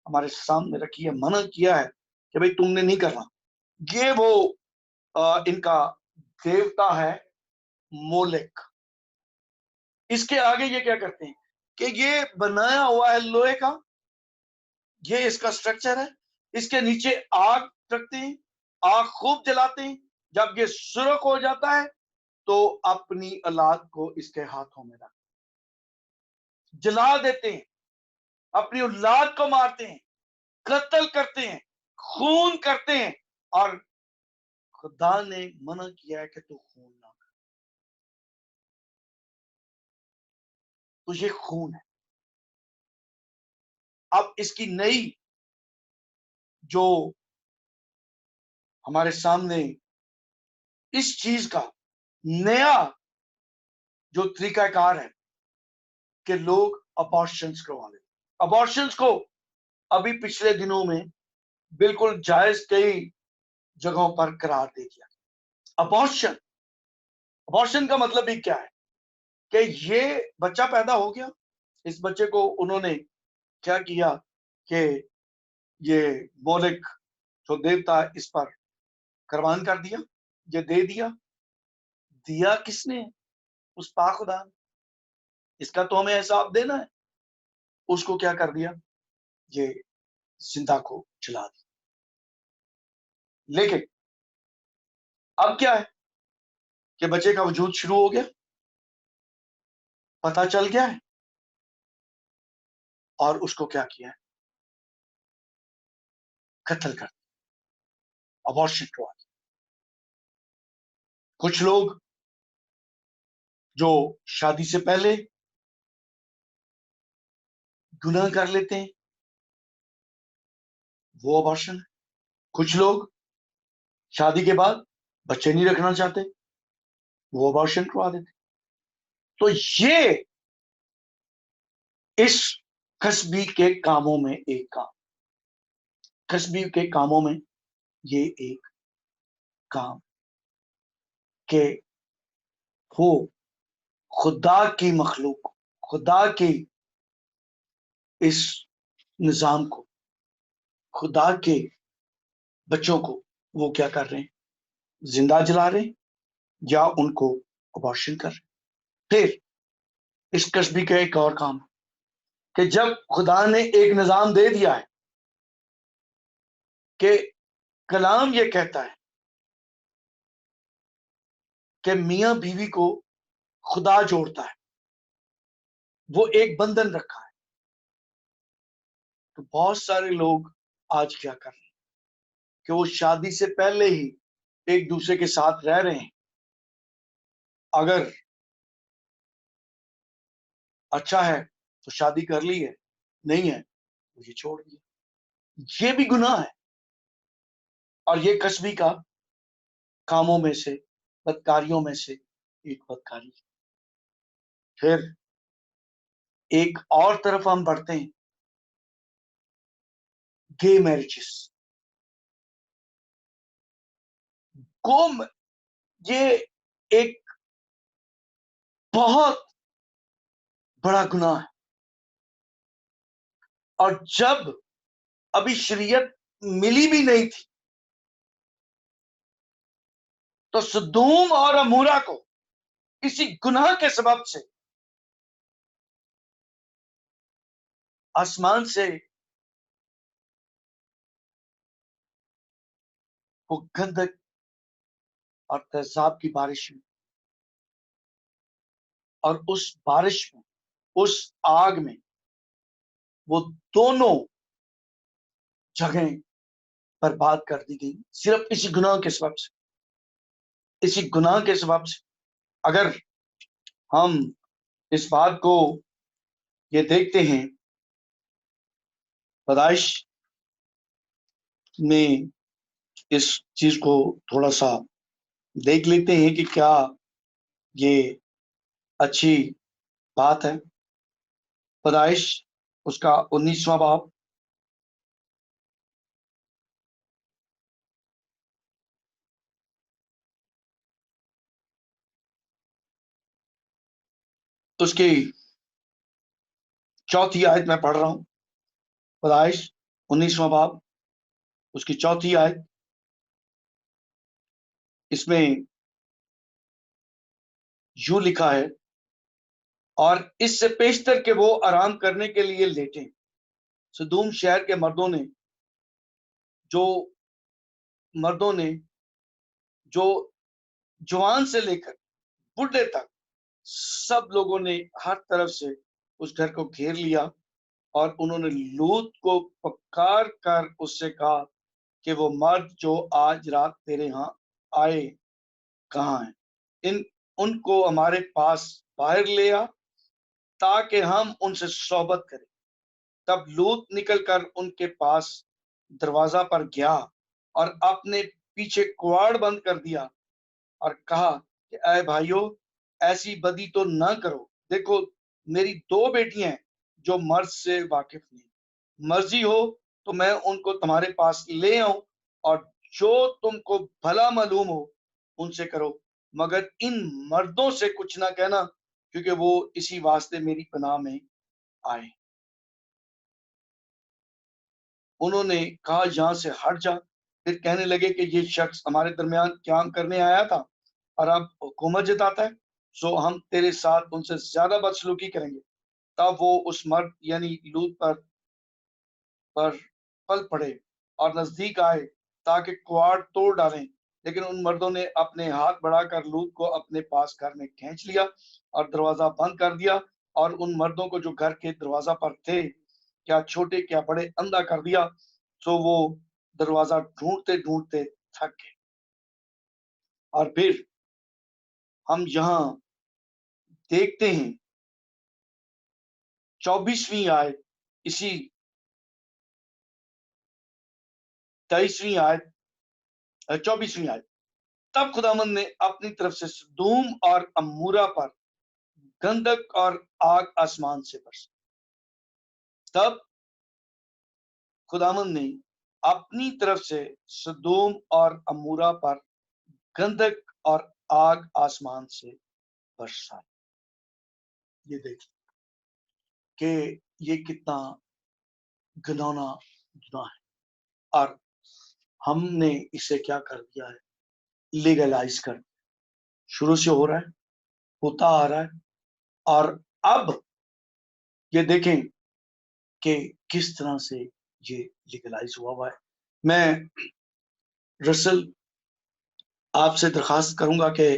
ہمارے سامنے رکھی ہے، منع کیا ہے کہ بھئی تم نے نہیں کرنا. یہ وہ ان کا دیوتا ہے مولک. اس کے آگے یہ کیا کرتے ہیں کہ یہ بنایا ہوا ہے لوہے کا، یہ اس کا سٹرکچر ہے. اس کے نیچے آگ رکھتے ہیں، آگ خوب جلاتے ہیں. جب یہ سرخ ہو جاتا ہے تو اپنی اولاد کو اس کے ہاتھوں میں رکھ جلا دیتے ہیں، اپنی اولاد کو مارتے ہیں، قتل کرتے ہیں، خون کرتے ہیں. اور خدا نے منع کیا ہے کہ تو خون نہ کر. تو یہ خون ہے. اب اس کی نئی جو ہمارے سامنے اس چیز کا نیا جو طریقہ کار ہے کہ لوگ ابارشنز کروا لیتے. ابارشنز کو ابھی پچھلے دنوں میں بالکل جائز کئی جگہوں پر قرار دے دیا. ابارشن کا مطلب بھی کیا ہے کہ یہ بچہ پیدا ہو گیا، اس بچے کو انہوں نے کیا کیا کہ یہ مولک جو دیوتا اس پر قربان کر دیا، یہ دے دیا کس نے؟ اس پاک خدا نے. اس کا تو ہمیں حساب دینا ہے. اس کو کیا کر دیا؟ یہ زندہ کو جلا دیا. لیکن اب کیا ہے کہ بچے کا وجود شروع ہو گیا، پتا چل گیا ہے اور اس کو کیا کیا ہے؟ قتل کر دیا، ابارشن کروا دیا۔ کچھ لوگ جو شادی سے پہلے گناہ کر لیتے ہیں وہ ابارشن ہے۔ کچھ لوگ شادی کے بعد بچے نہیں رکھنا چاہتے وہ ابارشن کروا دیتے۔ تو یہ اس قصبی کے کاموں میں ایک کام، قصبی کے کاموں میں یہ ایک کام کہ وہ خدا کی مخلوق، خدا کے اس نظام کو، خدا کے بچوں کو وہ کیا کر رہے ہیں؟ زندہ جلا رہے ہیں یا ان کو ابارشن کر رہے ہیں۔ پھر اس قصبی کا ایک اور کام کہ جب خدا نے ایک نظام دے دیا ہے کہ کلام یہ کہتا ہے کہ میاں بیوی کو خدا جوڑتا ہے، وہ ایک بندھن رکھا ہے، تو بہت سارے لوگ آج کیا کر رہے ہیں کہ وہ شادی سے پہلے ہی ایک دوسرے کے ساتھ رہ رہے ہیں، اگر اچھا ہے تو شادی کر لی ہے، نہیں ہے تو یہ چھوڑ دیا۔ یہ بھی گناہ ہے اور یہ قصبی کا کاموں میں سے، بدکاریوں میں سے ایک بدکاری ہے۔ پھر ایک اور طرف ہم بڑھتے ہیں، گے میرجز کو، یہ ایک بہت بڑا گناہ ہے، اور جب ابھی شریعت ملی بھی نہیں تھی تو سدوم اور عمورہ کو کسی گناہ کے سبب سے آسمان سے وہ گندک اور تیزاب کی بارش میں، اور اس بارش میں، اس آگ میں وہ دونوں جگہیں برباد کر دی گئی، صرف اسی گناہ کے سبب سے، اسی گناہ کے سبب سے۔ اگر ہم اس بات کو یہ دیکھتے ہیں، پیدائش میں اس چیز کو تھوڑا سا دیکھ لیتے ہیں کہ کیا یہ اچھی بات ہے۔ پیدائش اس کا 19واں باب، اس کی 4تھی آیت میں پڑھ رہا ہوں۔ پیدائش 19واں باب، اس کی 4تھی آیت، اس میں یوں لکھا ہے، اور اس سے پیشتر کہ وہ آرام کرنے کے لیے لیٹیں، سدوم شہر کے مردوں نے جو جوان سے لے کر بڈھے تک سب لوگوں نے ہر طرف سے اس گھر کو گھیر لیا، اور انہوں نے لوط کو پکار کر اس سے کہا کہ وہ مرد جو آج رات تیرے ہاں آئے کہاں ہیں؟ ان کو ہمارے پاس باہر لے آ تاکہ ہم ان سے صحبت کریں۔ تب لوط نکل کر ان کے پاس دروازہ پر گیا اور اپنے پیچھے کواڑ بند کر دیا اور کہا کہ اے بھائیو، ایسی بدی تو نہ کرو، دیکھو میری 2 بیٹیاں ہیں جو مرد سے واقف نہیں، مرضی ہو تو میں ان کو تمہارے پاس لے آؤں، اور جو تم کو بھلا معلوم ہو ان سے کرو، مگر ان مردوں سے کچھ نہ کہنا، کیونکہ وہ اسی واسطے میری پناہ میں آئے۔ انہوں نے کہا یہاں سے ہٹ جا۔ پھر کہنے لگے کہ یہ شخص ہمارے درمیان قیام کرنے آیا تھا اور اب حکومت جتاتا ہے، سو ہم تیرے ساتھ ان سے زیادہ بدسلوکی کریں گے۔ تب وہ اس مرد یعنی لوط پر پل پڑے اور نزدیک آئے تاکہ کواڑ توڑ ڈالیں، لیکن ان مردوں نے اپنے ہاتھ بڑھا کر لوط کو اپنے پاس گھر میں کھینچ لیا اور دروازہ بند کر دیا، اور ان مردوں کو جو گھر کے دروازہ پر تھے، کیا چھوٹے کیا بڑے، اندھا کر دیا۔ سو وہ دروازہ ڈھونڈتے ڈھونڈتے تھک گئے۔ اور پھر ہم یہاں دیکھتے ہیں 24ویں آیت، اسی 23ویں آیت، 24ویں آیت، تب خداوند نے اپنی طرف سے سدوم اور امورا پر گندک اور آگ آسمان سے برسی۔ تب خداوند نے اپنی طرف سے سدوم اور امورا پر گندک اور آگ آسمان سے برسائی۔ یہ دیکھیں کہ یہ کتنا گھناؤنا گناہ ہے، اور ہم نے اسے کیا کر دیا ہے، لیگلائز کر دیا۔ شروع سے ہو رہا ہے، ہوتا آ رہا ہے، اور اب یہ دیکھیں کہ کس طرح سے یہ لیگلائز ہوا ہے۔ میں رسل آپ سے درخواست کروں گا کہ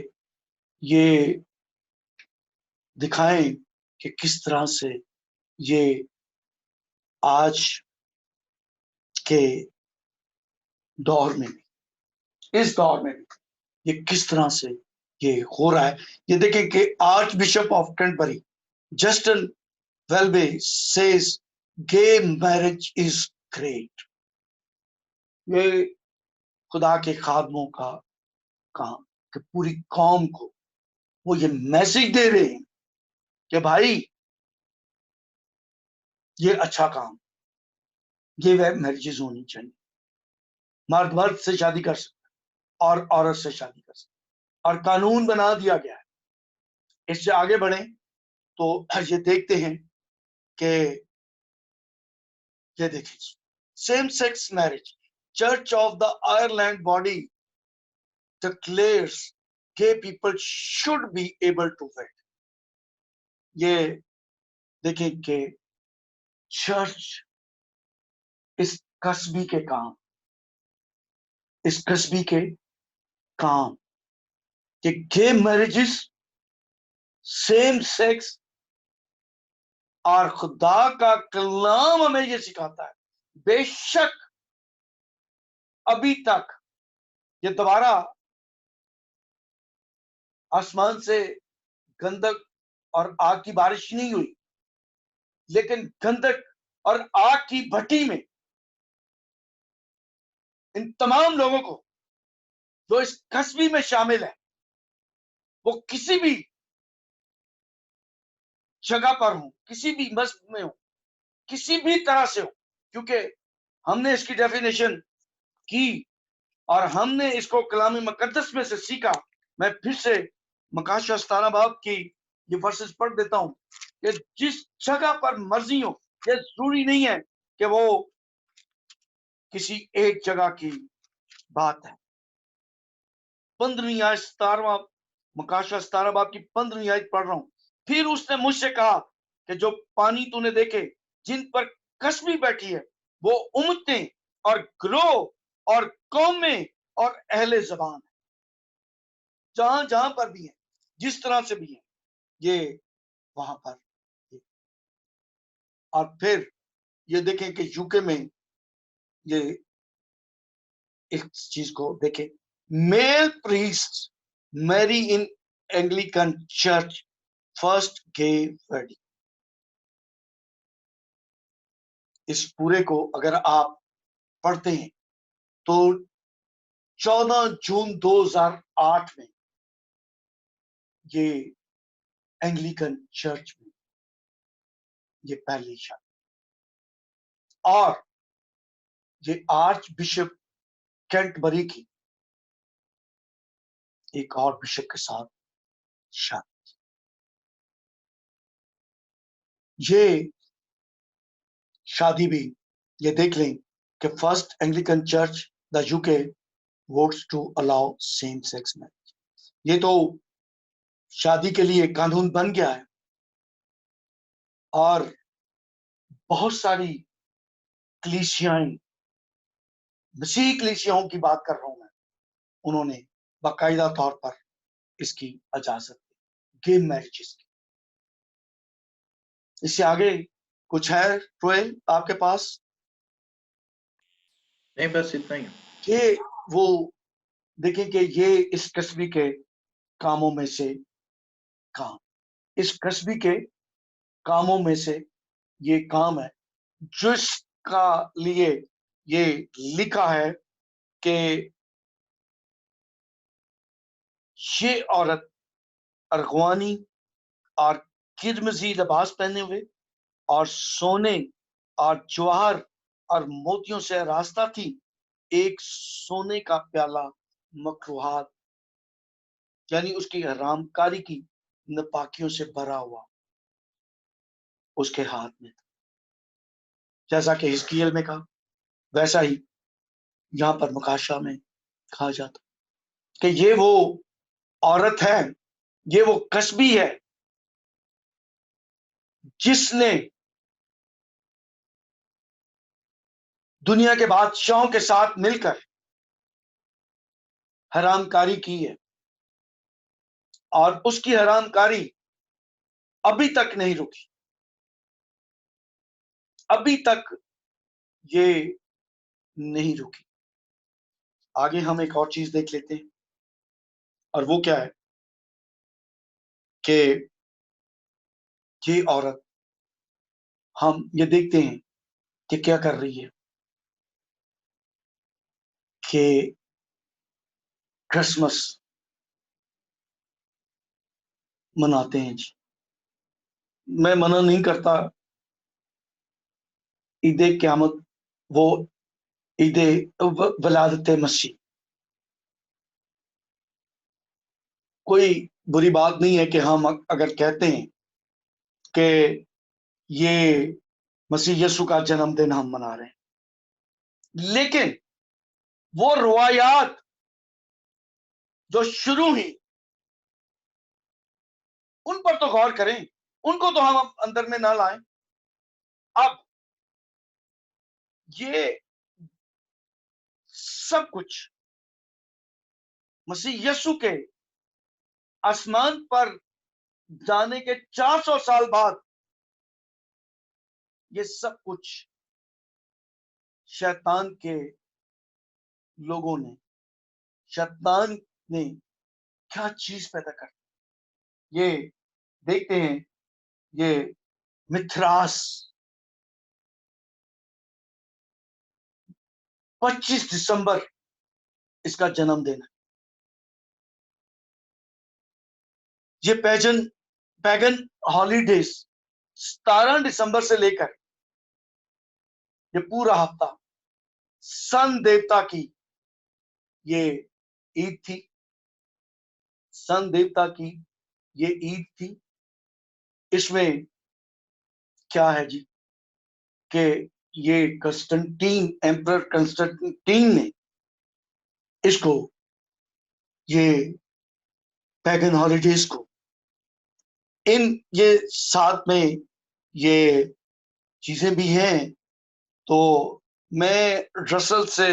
یہ دکھائیں کہ کس طرح سے یہ آج کے دور میں بھی، اس دور میں بھی یہ کس طرح سے یہ ہو رہا ہے۔ یہ دیکھیں کہ archbishop of Canterbury Justin Welby says gay marriage is great. یہ خدا کے خادموں کا کام کہ پوری قوم کو وہ یہ میسج دے رہے ہیں کہ بھائی یہ اچھا کام، یہ میرجز ہونی چاہیے، مرد مرد سے شادی کر سکتا اور عورت سے شادی کر سکتا، اور قانون بنا دیا گیا ہے۔ اس سے آگے بڑھیں تو یہ دیکھتے ہیں کہ یہ دیکھیں same sex marriage, church of the Ireland body declares gay people should be able to wed۔ یہ دیکھیں کہ چرچ اس قصبی کے کام، اس قصبی کے کام کہ گے میرجز، سیم سیکس، اور خدا کا کلام ہمیں یہ سکھاتا ہے۔ بے شک ابھی تک یہ دوبارہ آسمان سے گندک اور آگ کی بارش نہیں ہوئی، لیکن گندک اور آگ کی بھٹی میں ان تمام لوگوں کو جو اس قصبی میں شامل ہے، وہ کسی بھی جگہ پر ہوں، کسی بھی مذہب میں ہوں، کسی بھی طرح سے ہو، کیونکہ ہم نے اس کی ڈیفینیشن کی اور ہم نے اس کو کلام مقدس میں سے سیکھا۔ میں پھر سے مکاشوہ 17 باب کی یہ ورسز پڑھ دیتا ہوں کہ جس جگہ پر مرضی ہو، یہ ضروری نہیں ہے کہ وہ کسی ایک جگہ کی بات ہے۔ 15ویں آیت، 17واں مکاشوہ 17 باب کی 15ویں آیت پڑھ رہا ہوں۔ پھر اس نے مجھ سے کہا کہ جو پانی تو نے دیکھے جن پر کسبی بیٹھی ہے، وہ امتیں اور گروہ اور قومیں اور اہل زبان ہیں، جہاں جہاں پر بھی ہیں، جس طرح سے بھی ہیں، یہ وہاں پر۔ اور پھر یہ دیکھیں کہ یوکے میں یہ اس چیز کو دیکھیں، میل پریسٹ میری ان اینگلیکن چرچ فرسٹ گے ویڈنگ۔ اس پورے کو اگر آپ پڑھتے ہیں تو 14 جون 2008 میں یہ اینگلیکن چرچ میں یہ پہلی شادی، اور یہ آرچ بشپ کینٹبری کی ایک اور بشپ کے ساتھ شادی۔ یہ شادی بھی یہ دیکھ لیں کہ first Anglican church the UK votes to allow same sex marriage. یہ تو شادی کے لیے قانون بن گیا ہے، اور بہت ساری کلیسیاں، مسیحی کلیسیاؤں کی بات کر رہا ہوں میں، انہوں نے باقاعدہ طور پر اس کی اجازت دی، گے میرجز کی۔ اس سے آگے کچھ ہے رویل آپ کے پاس؟ نہیں، بس اتنا ہی۔ یہ وہ دیکھیں کہ یہ اس قصبی کے کاموں میں سے کام، اس قصبی کے کاموں میں سے یہ کام ہے جس کا لیے یہ لکھا ہے کہ یہ عورت ارغوانی اور قرمزی لباس پہنے ہوئے اور سونے اور جواہر اور موتیوں سے راستہ تھی، ایک سونے کا پیالہ مکروہات یعنی اس کی حرام کاری کی نپاکیوں سے بھرا ہوا اس کے ہاتھ میں تھا، جیسا کہ حزقیل میں کہا ویسا ہی یہاں پر مکاشفہ میں کہا جاتا کہ یہ وہ عورت ہے، یہ وہ قصبی ہے جس نے دنیا کے بادشاہوں کے ساتھ مل کر حرام کاری کی ہے، اور اس کی حرام کاری ابھی تک نہیں رکی، ابھی تک یہ نہیں رکی۔ آگے ہم ایک اور چیز دیکھ لیتے ہیں، اور وہ کیا ہے کہ یہ عورت، ہم یہ دیکھتے ہیں کہ کیا کر رہی ہے کہ کرسمس مناتے ہیں جی۔ میں منع نہیں کرتا عید قیامت، وہ عید ولادت مسیح، کوئی بری بات نہیں ہے کہ ہم اگر کہتے ہیں کہ یہ مسیح یسوع کا جنم دن ہم منا رہے ہیں، لیکن وہ روایات جو شروع ہی ان پر تو غور کریں، ان کو تو ہم اندر میں نہ لائیں۔ اب یہ سب کچھ مسیح یسوع کے آسمان پر جانے کے 400 سال بعد یہ سب کچھ شیطان کے لوگوں نے، شیطان نے کیا چیز پیدا کر دی۔ یہ دیکھتے ہیں، یہ متراس 25 دسمبر اس کا جنم دن ہے۔ یہ پیگن ہالیڈیز 17 دسمبر سے لے کر یہ پورا ہفتہ سن دیوتا کی یہ عید تھی، سن دیوتا کی یہ عید تھی۔ اس میں کیا ہے جی کہ یہ کنسٹنٹین، ایمپرر کنسٹنٹین نے اس کو، یہ پیگن ہالیڈیز کو، یہ ساتھ میں یہ چیزیں بھی ہیں، تو میں رسل سے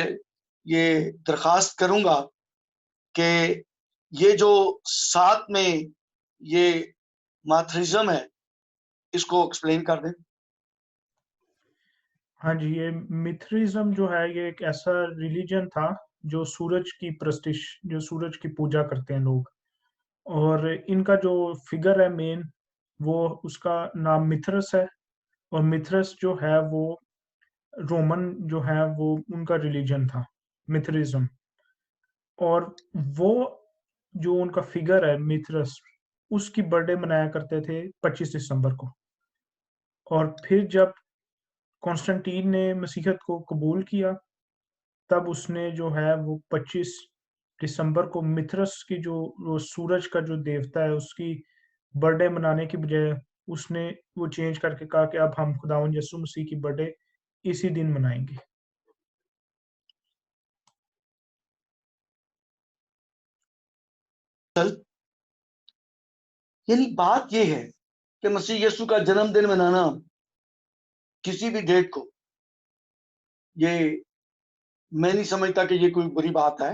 یہ درخواست کروں گا کہ یہ جو ساتھ میں یہ ماتھرزم ہے اس کو ایکسپلین کر دیں۔ ہاں جی، یہ متھرزم جو ہے یہ ایک ایسا ریلیجن تھا جو سورج کی پرستش، جو سورج کی پوجا کرتے ہیں لوگ، اور ان کا جو فگر ہے مین، وہ اس کا نام متھرس ہے، اور متھرس جو ہے وہ رومن جو ہے وہ ان کا ریلیجن تھا متھرزم، اور وہ جو ان کا فگر ہے متھرس، اس کی برتھ ڈے منایا کرتے تھے 25 دسمبر کو، اور پھر جب کانسٹنٹین نے مسیحیت کو قبول کیا تب اس نے جو ہے وہ 25 دسمبر کو متھرس کی جو وہ سورج کا جو دیوتا ہے اس کی برتھ ڈے منانے کی بجائے اس نے وہ چینج کر کے کہا کہ اب ہم خداوند یسوع مسیح کی برتھ ڈے اسی دن منائیں گے۔ یعنی بات یہ ہے کہ مسیح یسوع کا جنم دن منانا کسی بھی ڈیٹ کو، یہ میں نہیں سمجھتا کہ یہ کوئی بری بات ہے،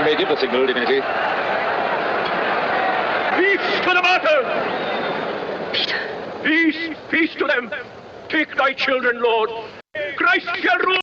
May give the signal, divinity. Peace to the battle! Peace, peace to them! Take thy children, Lord! Christ shall rule!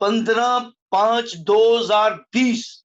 15/5/2020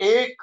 1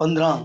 15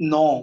9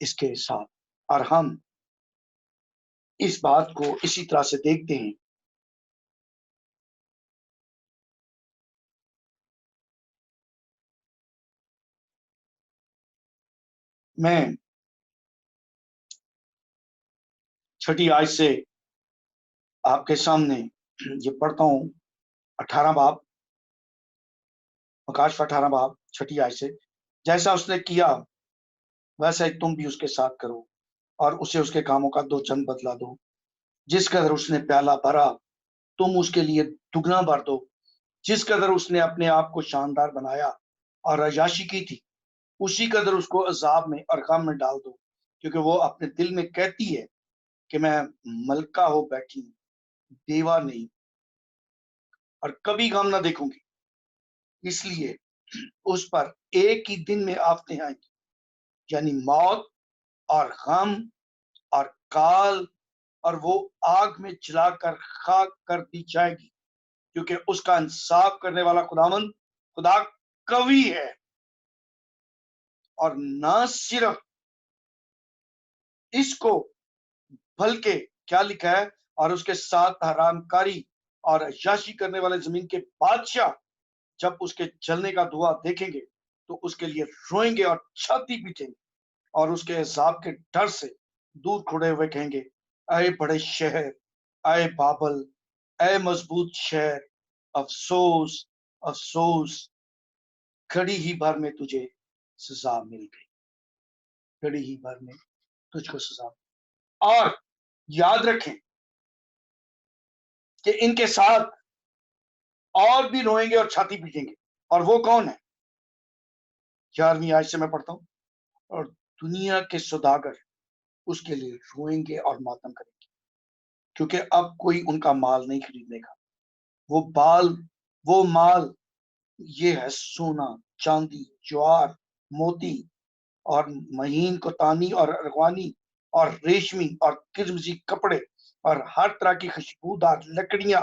اس کے ساتھ. اور ہم اس بات کو اسی طرح سے دیکھتے ہیں. میں 6 آیت سے آپ کے سامنے یہ پڑھتا ہوں. 18 باب، مکاشفہ 18 باب 6 آیت سے. جیسا اس نے کیا ویسا ہی تم بھی اس کے ساتھ کرو، اور اسے اس کے کاموں کا 2 چند بدلا دو. جس قدر اس نے پیالہ بھرا تم اس کے لیے دگنا بھر دو. جس قدر اس نے اپنے آپ کو شاندار بنایا اور عیاشی کی تھی، اسی قدر اس کو عذاب میں اور غم میں ڈال دو. کیونکہ وہ اپنے دل میں کہتی ہے کہ میں ملکہ ہو بیٹھی ہوں، بیوہ نہیں، اور کبھی غم نہ دیکھوں گی. اس لیے اس پر ایک ہی دن میں آفتیں آئیں گی، یعنی موت اور غم اور کال، اور وہ آگ میں جلا کر خاک کر دی جائے گی. کیونکہ اس کا انصاف کرنے والا خدا قوی ہے، اور نہ صرف اس کو بلکہ کیا لکھا ہے، اور اس کے ساتھ حرام کاری اور عیاشی کرنے والے زمین کے بادشاہ جب اس کے جلنے کا دھواں دیکھیں گے تو اس کے لیے روئیں گے اور چھاتی پیٹیں گے، اور اس کے عذاب کے ڈر سے دور کھڑے ہوئے کہیں گے، اے بڑے شہر، اے بابل، اے مضبوط شہر، افسوس افسوس، گھڑی ہی بھر میں تجھے سزا مل گئی، گھڑی ہی بھر میں تجھ کو سزا. اور یاد رکھیں کہ ان کے ساتھ اور بھی روئیں گے اور چھاتی پیٹیں گے. اور وہ کون ہے؟ 11ویں آیت سے میں پڑھتا ہوں. اور دنیا کے سوداگر اس کے لیے روئیں گے اور ماتم کریں گے، کیونکہ اب کوئی ان کا مال نہیں خریدنے کا. وہ مال یہ ہے سونا، چاندی، جوار، موتی اور مہین کوتانی اور ارغوانی اور ریشمی اور کرمزی کپڑے اور ہر طرح کی خوشبودار لکڑیاں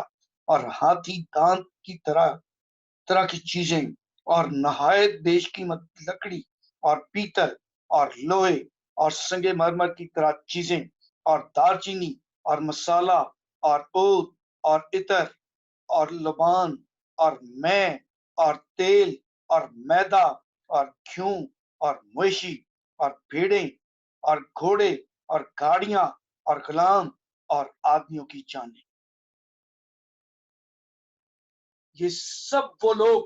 اور ہاتھی دانت کی طرح کی چیزیں اور نہایت بیش قیمت لکڑی اور پیتل اور لوہے اور سنگ مرمر کی طرح چیزیں اور دارچینی اور مسالہ اور عود اور عطر اور لبان اور میں اور تیل اور میدا اور گھیوں اور مویشی اور بھیڑیں اور گھوڑے اور گاڑیاں اور غلام اور آدمیوں کی جانیں. یہ سب وہ لوگ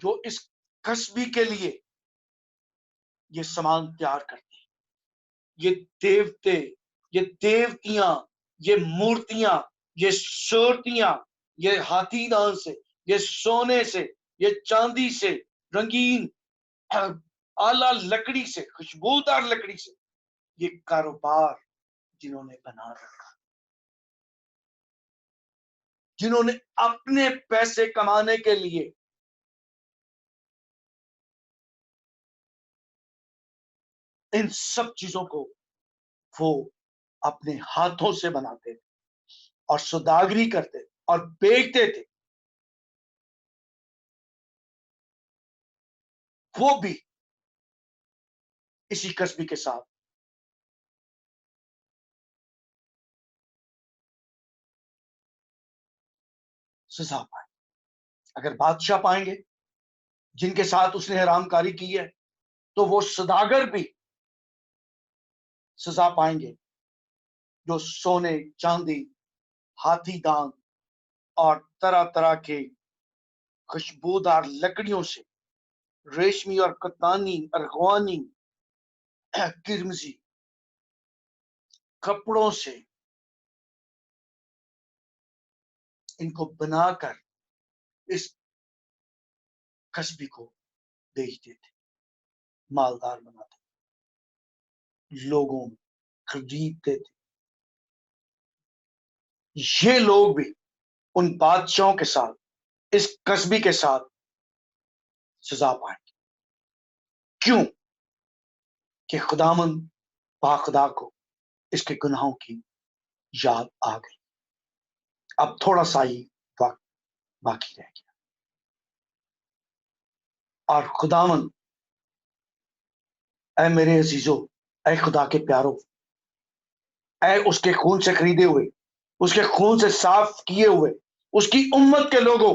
جو اس کسبی کے لیے یہ سامان تیار کرتے ہیں. یہ دیوتے، یہ دیوتیاں، یہ مورتیاں، یہ صورتیاں، یہ ہاتھی دان سے، یہ سونے سے، یہ چاندی سے، رنگین اعلیٰ لکڑی سے، خوشبودار لکڑی سے، یہ کاروبار جنہوں نے بنا رکھا، جنہوں نے اپنے پیسے کمانے کے لیے ان سب چیزوں کو وہ اپنے ہاتھوں سے بناتے تھے اور سوداگری کرتے اور بیچتے تھے. وہ بھی اسی کسبی کے ساتھ سزا پائیں. اگر بادشاہ پائیں گے جن کے ساتھ اس نے حرام کاری کی ہے، تو وہ سوداگر بھی سزا پائیں گے جو سونے، چاندی، ہاتھی دان اور طرح طرح کے خوشبودار لکڑیوں سے، ریشمی اور کتانی، ارغوانی، کرمزی کپڑوں سے ان کو بنا کر اس کسبی کو بیچتے تھے، مالدار بناتے تھے، لوگوں خریدتے تھے. یہ لوگ بھی ان بادشاہوں کے ساتھ، اس کسبی کے ساتھ سزا پائیں گے. کیوں؟ کہ خداوند باخدا کو اس کے گناہوں کی یاد آ گئی. اب تھوڑا سا ہی وقت باقی رہ گیا، اور خداوند اے میرے عزیزو، اے خدا کے پیارو، اے اس کے خون سے خریدے ہوئے، اس کے خون سے صاف کیے ہوئے اس کی امت کے لوگوں،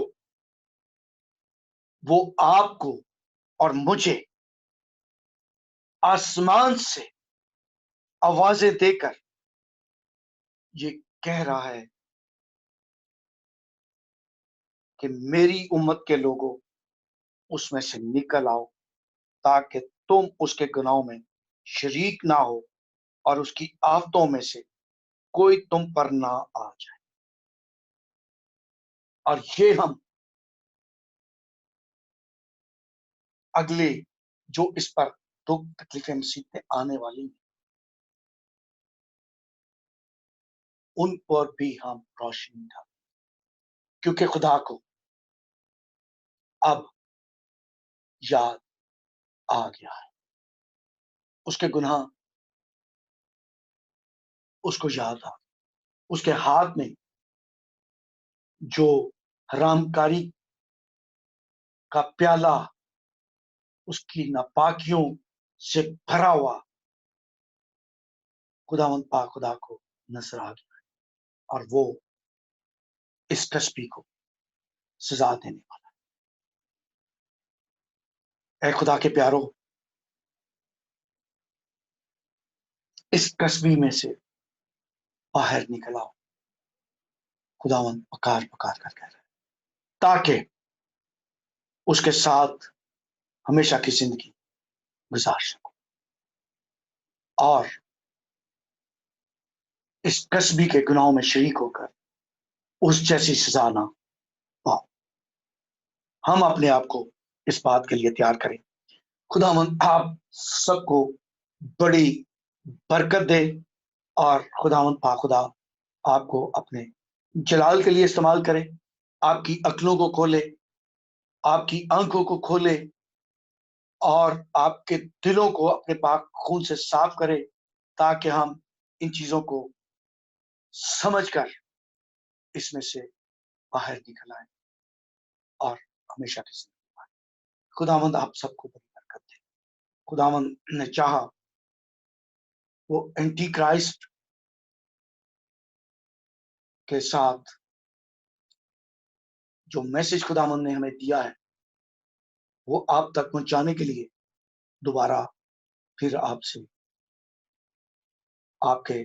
وہ آپ کو اور مجھے آسمان سے آوازیں دے کر یہ کہہ رہا ہے کہ میری امت کے لوگوں اس میں سے نکل آؤ، تاکہ تم اس کے گناہوں میں شریک نہ ہو اور اس کی آفتوں میں سے کوئی تم پر نہ آ جائے۔ اور یہ ہم اگلے جو اس پر دکھ تکلیفیں مصیبتیں آنے والی ہیں ان پر بھی ہم روشنی ڈالیں، کیونکہ خدا کو اب یاد آ گیا ہے، اس کے گناہ اس کو یاد آ گیا، اس کے ہاتھ میں جو حرام کاری کا پیالہ اس کی ناپاکیوں سے بھرا ہوا خداوند پاک خدا کو نظر آ گیا، اور وہ اس تسبیح کو سزا دینے والا ہے۔ اے خدا کے پیارو، اس تسبیح میں سے باہر نکل آؤ، خداوند پکار پکار کر کہہ رہا ہے، تاکہ اس کے ساتھ ہمیشہ کی زندگی گزار سکو اور اس تسبیح کے گناہوں میں شریک ہو کر اس جیسی سزا نہ پاؤ۔ ہم اپنے آپ کو اس بات کے لیے تیار کریں۔ خداوند آپ سب کو بڑی برکت دے، اور خداوند پاک خدا آپ کو اپنے جلال کے لیے استعمال کرے، آپ کی عقلوں کو کھولے، آپ کی آنکھوں کو کھولے، اور آپ کے دلوں کو اپنے پاک خون سے صاف کرے، تاکہ ہم ان چیزوں کو سمجھ کر اس میں سے باہر نکل آئے اور ہمیشہ کی زندگی پائیں۔ خداوند آپ سب کو بڑی برکت دے۔ خداوند نے چاہا وہ اینٹی کرائسٹ کے ساتھ جو میسج خداوند نے ہمیں دیا ہے وہ آپ تک پہنچانے کے لیے دوبارہ پھر آپ سے آپ کے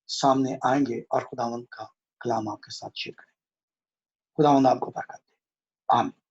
سامنے آئیں گے اور خداوند کا کلام آپ کے ساتھ شیئر کریں۔ خداوند آپ کو برکت دے۔ آمین۔